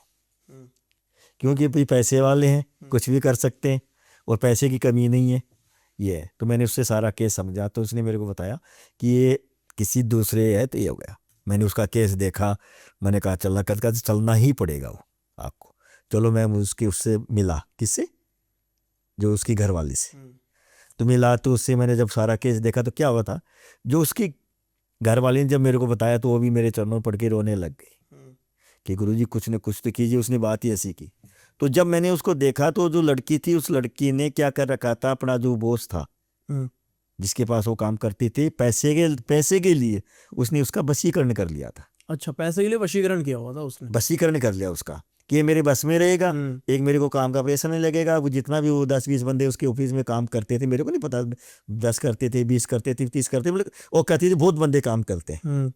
क्योंकि भाई पैसे वाले हैं, कुछ भी कर सकते हैं, और पैसे की कमी नहीं है ये है। तो मैंने उससे सारा केस समझा, तो उसने मेरे को बताया कि ये किसी दूसरे है, तो ये हो गया। मैंने उसका केस देखा, मैंने कहा चलना, कहता चलना ही पड़ेगा वो आपको। चलो मैं उसकी उससे मिला, किससे? जो उसकी घरवाली से। तो मिला, तो उससे मैंने जब सारा केस देखा, तो क्या हुआ था, जो उसकी घरवाली ने जब मेरे को बताया, तो वो भी मेरे चरणों पड़ के रोने लग गई कि गुरुजी कुछ न कुछ तो कीजिए। उसने बात ही ऐसी की। तो जब मैंने उसको देखा, तो जो लड़की थी, उस लड़की ने क्या कर रखा था, अपना जो बॉस था जिसके पास वो काम करती थी, पैसे के लिए उसने उसका वशीकरण कर लिया था। अच्छा, पैसे के लिए वशीकरण किया हुआ था उसने। वशीकरण कर लिया उसका कि ये मेरे बस में रहेगा, एक मेरे को काम का पैसा नहीं लगेगा। वो जितना भी वो 10-20 बंदे उसके ऑफिस में काम करते थे, मेरे को नहीं पता, 10 करते थे, 20 करते थे, 30 करते, मतलब वो कहती थी बहुत बंदे काम करते हैं।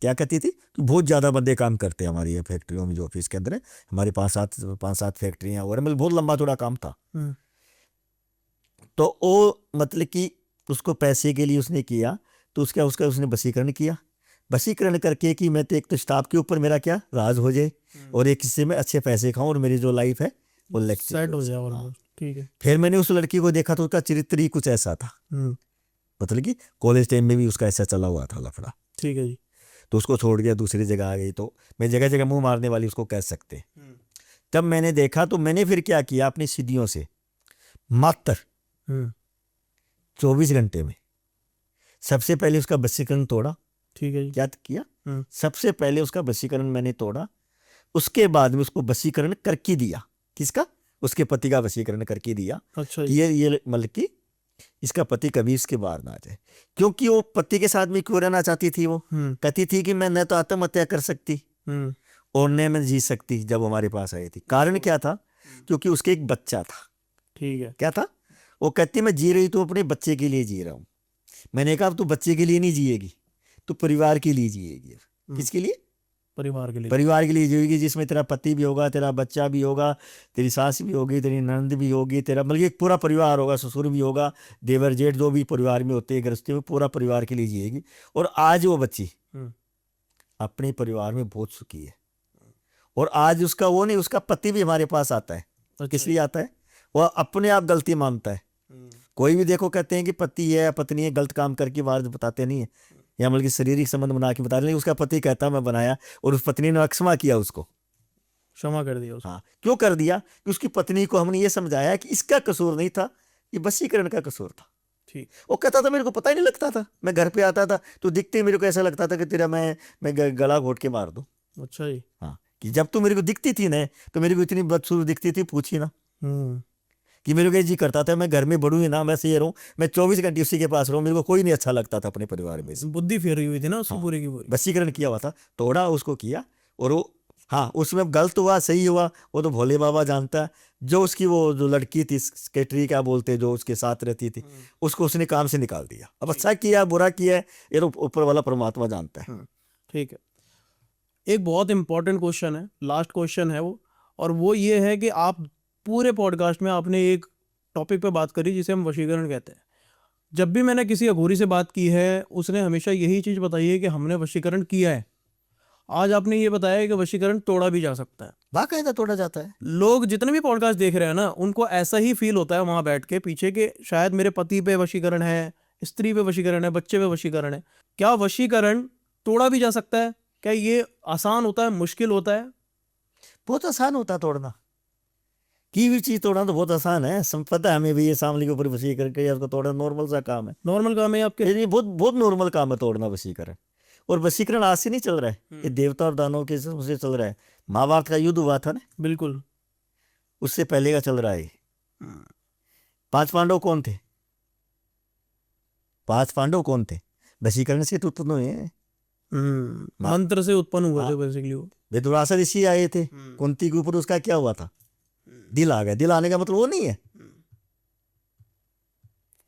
क्या कहती थी कि बहुत ज़्यादा बंदे काम करते हैं हमारी ये फैक्ट्रियों में, जो ऑफिस के अंदर है हमारी 5-7 फैक्ट्रियाँ और मतलब बहुत लंबा थोड़ा काम था। तो वो मतलब कि उसको पैसे के लिए उसने किया, तो उसका उसका उसने वशीकरण किया। वशीकरण करके कि मैं तो एक तो स्टाफ के ऊपर मेरा क्या राज हो जाए, और एक हिस्से में अच्छे पैसे खाऊं, और मेरी जो लाइफ है वो सेट हो जाए। और हाँ। ठीक है। फिर मैंने उस लड़की को देखा, तो उसका चरित्र ही कुछ ऐसा था, मतलब कि कॉलेज टाइम में भी उसका ऐसा चला हुआ था लफड़ा। ठीक है जी। तो उसको छोड़ गया, दूसरी जगह आ गई। तो मैं जगह जगह मुंह मारने वाली उसको कह सकते। तब मैंने देखा, तो मैंने फिर क्या किया, अपनी सीढ़ियों से मात्र 24 घंटे में सबसे पहले उसका वशीकरण तोड़ा। ठीक है जी। क्या किया? सबसे पहले उसका वशीकरण मैंने तोड़ा। उसके बाद में उसको वशीकरण करके दिया। किसका? उसके पति का वशीकरण करके दिया। अच्छा कि ये मतलब कि इसका पति कभी इसके बाहर ना आ जाए, क्योंकि वो पति के साथ में क्यों रहना चाहती थी। वो कहती थी कि मैं न तो आत्महत्या कर सकती और न मैं जी सकती। जब हमारे पास आई थी, कारण क्या था? क्योंकि उसके एक बच्चा था। ठीक है। क्या था? वो कहती मैं जी रही तो अपने बच्चे के लिए जी रहा हूँ। मैंने कहा तू बच्चे के लिए नहीं जिएगी, तू परिवार के लिए जिएगी। किसके लिए? परिवार के लिए। परिवार के लिए जिएगी, जिसमें तेरा पति भी होगा, तेरा बच्चा भी होगा, तेरी सास भी होगी, तेरी ननद भी होगी, तेरा मतलब एक पूरा परिवार होगा, ससुर भी होगा, देवर जेठ जो भी परिवार में होते हैं गृहस्थी में, पूरा परिवार के लिए जिएगी। और आज वो बच्ची अपने परिवार में बहुत सुखी है। और आज उसका वो नहीं, उसका पति भी हमारे पास आता है। किस लिए आता है? वह अपने आप गलती मानता है। कोई भी देखो कहते हैं कि पति है पत्नी है, गलत काम करके बाहर बताते नहीं है, या मतलब कि शारीरिक संबंध बना के बता रहे। उसका पति कहता मैं बनाया, और उस पत्नी ने क्षमा किया, उसको क्षमा कर दिया उसको। हाँ, क्यों कर दिया? कि उसकी पत्नी को हमने ये समझाया कि इसका कसूर नहीं था, ये वशीकरण का कसूर था। ठीक। वो कहता था मेरे को पता ही नहीं लगता था, मैं घर पे आता था तो दिखते ही मेरे को ऐसा लगता था कि तेरा मैं गला घोट के मार दूं। अच्छा जी। हाँ, कि जब तू मेरे को दिखती थी ना तो मेरे को इतनी बदसूरत दिखती थी, पूछी ना, हम्म। कि मेरे को ये जी करता था मैं घर में बढ़ूँ ही ना, मैं ये रहूँ, मैं 24 घंटे उसी के पास रहूँ, मेरे को कोई नहीं अच्छा लगता था अपने परिवार में से। बुद्धि फेरी हुई थी ना उसकी हाँ, पूरी की पूरी। वशीकरण किया हुआ था, तोड़ा उसको किया। और वो, हाँ, उसमें गलत हुआ सही हुआ वो तो भोले बाबा जानता है। जो उसकी वो जो लड़की थी सेक्रेटरी क्या बोलते, जो उसके साथ रहती थी, उसको उसने काम से निकाल दिया। अब अच्छा किया बुरा किया है, ये तो ऊपर वाला परमात्मा जानता है। ठीक है। एक बहुत इंपॉर्टेंट क्वेश्चन है, लास्ट क्वेश्चन है वो, और वो ये है कि आप पूरे पॉडकास्ट में आपने एक टॉपिक पे बात करी जिसे हम वशीकरण कहते हैं। जब भी मैंने किसी अघोरी से बात की है उसने हमेशा यही चीज़ बताई है कि हमने वशीकरण किया है। आज आपने ये बताया कि वशीकरण तोड़ा भी जा सकता है। बाकायदा तोड़ा जाता है। लोग जितने भी पॉडकास्ट देख रहे हैं ना उनको ऐसा ही फील होता है वहां बैठ के पीछे के शायद मेरे पति पे वशीकरण है, स्त्री पे वशीकरण है, बच्चे पे वशीकरण है। क्या वशीकरण तोड़ा भी जा सकता है? क्या ये आसान होता है, मुश्किल होता है? बहुत आसान होता है तोड़ना, की भी चीज तोड़ना तो बहुत आसान है। पता है हमें भी, ये सामने के ऊपर वशीकरण किया उसको तोड़ना नॉर्मल सा काम है। नॉर्मल काम है आपके? ये बहुत बहुत नॉर्मल काम है तोड़ना वशीकरण। और वशीकरण आज से नहीं चल रहा है, ये देवता और दानवों के से चल रहा है। महाभारत का युद्ध हुआ था ना, बिल्कुल। उससे पहले का चल रहा है। 5 पांडव कौन थे? 5 पांडव कौन थे? वशीकरण से तो उत्पन्न हुए हैं। मंत्र से उत्पन्न हुए थे बेसिकली वो। विदुरासर ऋषि आए थे, कुंती के ऊपर उसका क्या हुआ था? दिल आ गया। दिल आने का मतलब वो नहीं है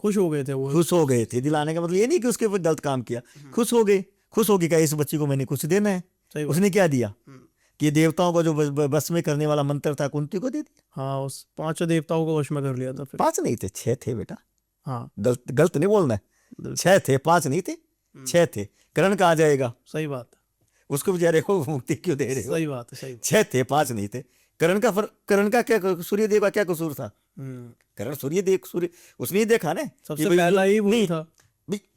खुश हो गए थे वो। खुश हो गए थे। दिल आने का मतलब ये नहीं कि उसके ऊपर गलत काम किया, खुश हो गए। खुश हो गए क्या इस बच्ची को मैंने कुछ देना है। सही बात। उसने क्या दिया कि देवताओं को जो बस में करने वाला मंत्र था कुंती को दे दिया। हाँ, उस 5 देवताओं को वश में कर लिया था फिर। 5 नहीं थे, 6 थे बेटा। हाँ, गलत नहीं बोलना है, 6 थे, 5 नहीं थे, 6 थे। करण कहाँ जाएगा? सही बात है। उसको बेचारे को मुक्ति क्यों दे रहे हो? सही बात है, सही बात। 6 थे, 5 नहीं थे। करण का क्या, सूर्यदेव का क्या कसूर था? करण सूर्य उसने ही देखा ना, सबसे पहला ही वही था।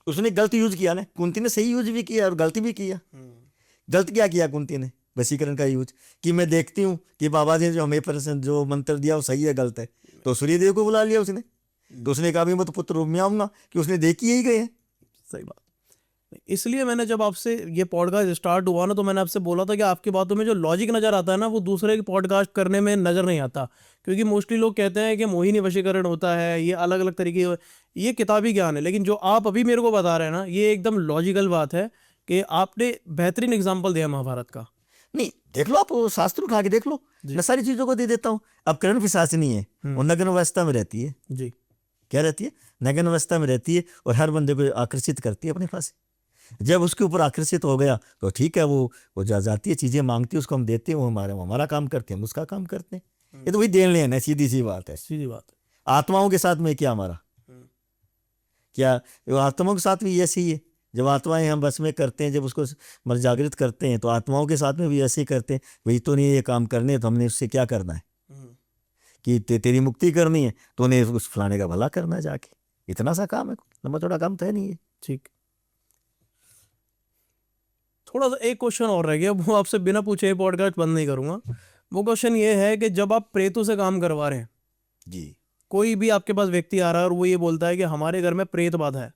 उसने गलत यूज किया ना। कुंती ने सही यूज भी किया और गलती भी किया। गलत क्या किया कुंती ने? वशीकरण का यूज कि मैं देखती हूँ कि बाबा जी ने जो हमें जो मंत्र दिया वो सही है गलत है, तो सूर्यदेव को बुला लिया उसने। तो उसने कहा भी मैं तो पुत्र रूप में आऊंगा, कि उसने देखी यही गए। सही बात। इसलिए मैंने जब आपसे ये पॉडकास्ट स्टार्ट हुआ ना तो मैंने आपसे बोला था कि आपकी बातों में जो लॉजिक नजर आता है ना वो दूसरे के पॉडकास्ट करने में नजर नहीं आता। क्योंकि मोस्टली लोग कहते हैं कि मोहिनी वशीकरण होता है, ये अलग अलग तरीके, ये किताबी ज्ञान है। लेकिन जो आप अभी मेरे को बता रहे हैं ना ये एकदम लॉजिकल बात है कि आपने बेहतरीन एग्जाम्पल दिया महाभारत का। नहीं, देख लो आप शास्त्र उठा के देख लो, मैं सारी चीजों को दे देता हूँ। अब करण पिशाचिनी है, वो नग्न अवस्था में रहती है जी। क्या रहती है? नग्न अवस्था में रहती है और हर बंदे को आकर्षित करती है अपने पास। जब उसके ऊपर आकर्षित हो गया तो ठीक है, वो जाती है, चीजें मांगती है, उसको हम देते हैं, वो हमारा काम करते हैं, हम उसका काम करते हैं। ये तो वही देन लेना है, सीधी सी बात है। सीधी बात है। आत्माओं के साथ में क्या हमारा क्या, आत्माओं के साथ भी ऐसे ही है। जब आत्माएं हम बस में करते हैं, जब उसको जागृत करते हैं, तो आत्माओं के साथ में भी ऐसे ही करते हैं। वही तो नहीं ये काम करने, तो हमने उससे क्या करना है कि तेरी मुक्ति करनी है, तो उन्हें उस फलाने का भला करना है जाके। इतना सा काम है, लंबा थोड़ा काम तो है नहीं है। ठीक। थोड़ा सा एक क्वेश्चन और रह गया, वो आपसे बिना पूछे पॉडकास्ट बंद नहीं करूंगा। वो क्वेश्चन ये है कि जब आप प्रेतों से काम करवा रहे हैं जी, कोई भी आपके पास व्यक्ति आ रहा है और वो ये बोलता है कि हमारे घर में प्रेत बाधा है,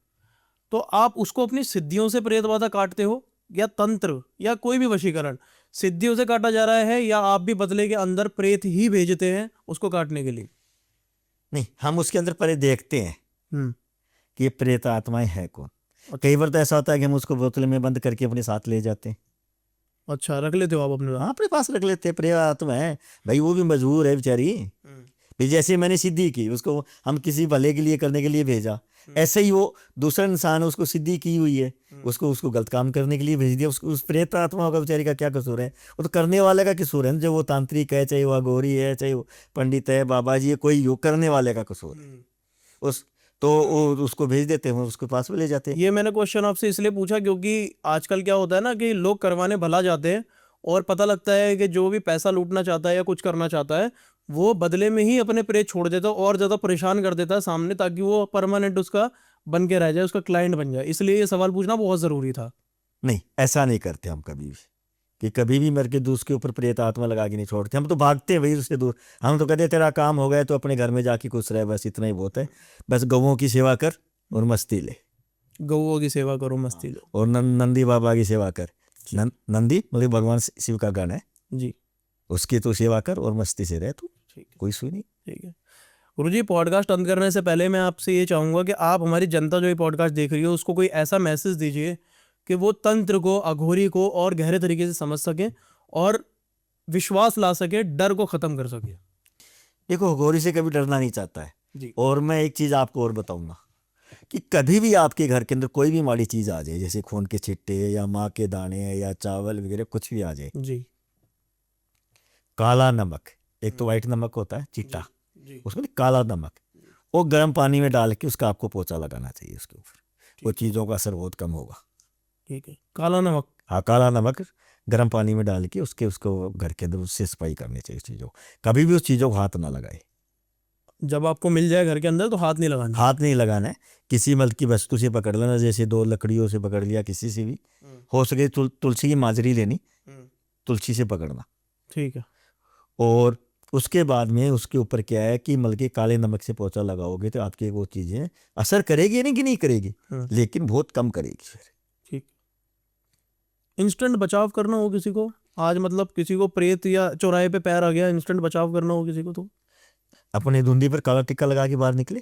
तो आप उसको अपनी सिद्धियों से प्रेत बाधा काटते हो या तंत्र या कोई भी वशीकरण सिद्धियों से काटा जा रहा है, या आप भी बदले के अंदर प्रेत ही भेजते हैं उसको काटने के लिए? नहीं, हम उसके अंदर पहले देखते हैं कि ये प्रेत आत्माएं है कौन। कई बार तो ऐसा होता है कि हम उसको बोतल में बंद करके अपने साथ ले जाते हैं। अच्छा, रख लेते हो आप अपने? हाँ, अपने पास रख लेते हैं। प्रेत आत्मा है भाई, वो भी मजबूर है बेचारी। फिर जैसे मैंने सिद्धि की, उसको हम किसी भले के लिए करने के लिए भेजा, ऐसे ही वो दूसरा इंसान उसको सिद्धि की हुई है, उसको गलत काम करने के लिए भेज दिया। उसको उस प्रेत आत्मा का बेचारी का क्या कसूर है? वो तो करने वाले का कसूर है। जो वो तांत्रिक है, चाहे वो अघोरी है, चाहे वो पंडित है, बाबा जी है, कोई योग करने वाले का कसूर है। उसको भेज देते हैं, उसके पास में ले जाते हैं। ये मैंने क्वेश्चन आपसे इसलिए पूछा क्योंकि आजकल क्या होता है ना कि लोग करवाने भला जाते हैं और पता लगता है कि जो भी पैसा लूटना चाहता है या कुछ करना चाहता है वो बदले में ही अपने प्रेत छोड़ देता है और ज़्यादा परेशान कर देता है सामने, ताकि वो परमानेंट उसका बन के रह जाए, उसका क्लाइंट बन जाए। इसलिए ये सवाल पूछना बहुत ज़रूरी था। नहीं, ऐसा नहीं करते हम कभी भी, कि कभी भी मर के दूसरे के ऊपर प्रेत आत्मा लगा के नहीं छोड़ते। हम तो भागते हैं भाई उससे दूर। हम तो कहते तेरा काम हो गया तो अपने घर में जाके खुश रहे, बस इतना ही बहुत है। बस गौओं की सेवा कर, और मस्ती ले, गौओं की सेवा करो, मस्ती लो। और नंदी बाबा की सेवा कर। नंदी मतलब भगवान शिव का गण है, जी उसकी तो सेवा कर और मस्ती से रह तू, ठीक है, कोई सुई नहीं। ठीक है। गुरुजी, पॉडकास्ट अंत करने से पहले मैं आपसे ये चाहूँगा कि आप हमारी जनता जो ये पॉडकास्ट देख रही है उसको कोई ऐसा मैसेज दीजिए कि वो तंत्र को, अघोरी को और गहरे तरीके से समझ सके और विश्वास ला सके, डर को ख़त्म कर सके। देखो, गौरी से कभी डरना नहीं चाहता है। जी और मैं एक चीज़ आपको और बताऊंगा कि कभी भी आपके घर के अंदर कोई भी माड़ी चीज़ आ जाए, जैसे खून के छिट्टे या माँ के दाने या चावल वगैरह कुछ भी आ जाए, जी काला नमक, एक तो वाइट नमक होता है चिट्टा, जी उसमें काला नमक, वो गर्म पानी में डाल के उसका आपको पोछा लगाना चाहिए उसके ऊपर, वो चीज़ों का असर बहुत कम होगा। ठीक है। काला नमक, हाँ, काला नमक गर्म पानी में डाल के उसको घर के अंदर उससे सफाई करनी चाहिए उस चीज़ों को। कभी भी उस चीज़ों को हाथ ना लगाए। जब आपको मिल जाए घर के अंदर तो हाथ नहीं लगाना। हाथ नहीं लगाना है, किसी मल की वस्तु से पकड़ लेना, जैसे दो लकड़ियों से पकड़ लिया, किसी से भी हो सके। तुलसी की माजरी लेनी, तुलसी से पकड़ना। ठीक है। और उसके बाद में उसके ऊपर क्या है कि मल के काले नमक से पोछा लगाओगे तो आपकी वो चीज़ें असर करेगी नहीं कि नहीं करेगी, लेकिन बहुत कम करेगी फिर। ठीक। इंस्टेंट बचाव करना हो किसी को आज, मतलब किसी को प्रेत या चौराहे पे पैर आ गया, इंस्टेंट बचाव करना हो किसी को तो अपने धुंधी पर काला टिक्का लगा के बाहर निकले।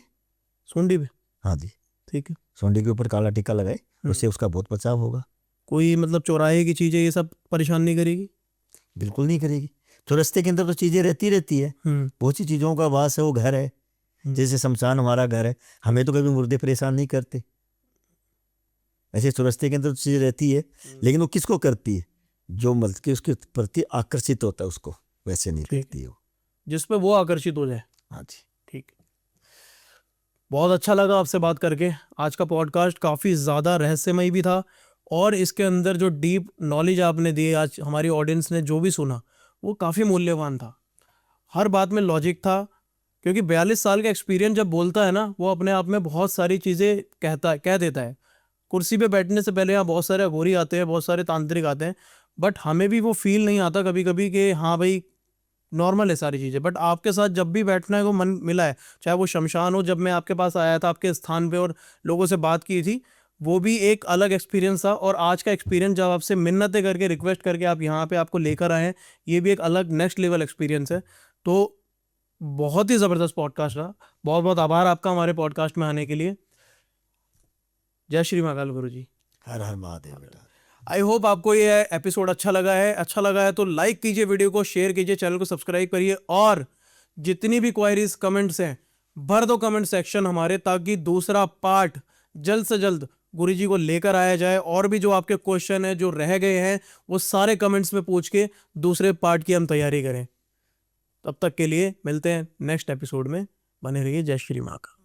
सूंडी पे। हाँ जी, ठीक है। सूंडी के ऊपर काला टिक्का लगाए, उससे उसका बहुत बचाव होगा। कोई मतलब चौराहे की चीजें ये सब परेशान नहीं करेगी? बिल्कुल नहीं करेगी। तो रास्ते के अंदर तो चीज़ें रहती है, बहुत सी चीज़ों का वास है, वो घर है। जैसे शमशान हमारा घर है, हमें तो कभी मुर्दे परेशान नहीं करते। ऐसे चौरस्ते के अंदर तो चीज़ें रहती है, लेकिन वो किसको करती है? जो मतलब कि उसके प्रति आकर्षित होता है उसको, वैसे नहीं करती है वो। जिस पे वो आकर्षित हो जाए। हाँ जी। ठीक। बहुत अच्छा लगा आपसे बात करके। आज का पॉडकास्ट काफ़ी ज़्यादा रहस्यमय भी था और इसके अंदर जो डीप नॉलेज आपने दी, आज हमारी ऑडियंस ने जो भी सुना वो काफ़ी मूल्यवान था। हर बात में लॉजिक था, क्योंकि 42 साल का एक्सपीरियंस जब बोलता है ना, वो अपने आप में बहुत सारी चीज़ें कह देता है। कुर्सी पे बैठने से पहले यहाँ बहुत सारे अघोरी आते हैं, बहुत सारे तांत्रिक आते हैं, बट हमें भी वो फील नहीं आता कभी कभी कि हाँ भाई नॉर्मल है सारी चीज़ें। बट आपके साथ जब भी बैठना है को मन मिला है, चाहे वो शमशान हो, जब मैं आपके पास आया था आपके स्थान पे और लोगों से बात की थी, वो भी एक अलग एक्सपीरियंस था। और आज का एक्सपीरियंस जब आपसे मिन्नतें करके रिक्वेस्ट करके आप यहाँ पे आपको लेकर आए हैं, ये भी एक अलग नेक्स्ट लेवल एक्सपीरियंस है। तो बहुत ही ज़बरदस्त पॉडकास्ट रहा। बहुत बहुत आभार आपका हमारे पॉडकास्ट में आने के लिए। जय श्री महाकाल गुरु जी। हर हर महादेव बेटा। आई होप आपको ये एपिसोड अच्छा लगा है तो लाइक कीजिए, वीडियो को शेयर कीजिए, चैनल को सब्सक्राइब करिए और जितनी भी क्वायरीज कमेंट्स हैं भर दो कमेंट सेक्शन हमारे, ताकि दूसरा पार्ट जल्द से जल्द गुरुजी को लेकर आया जाए। और भी जो आपके क्वेश्चन है जो रह गए हैं वो सारे कमेंट्स में पूछ के दूसरे पार्ट की हम तैयारी करें। तब तक के लिए मिलते हैं नेक्स्ट एपिसोड में। बने रहिए। जय श्री महाकाल।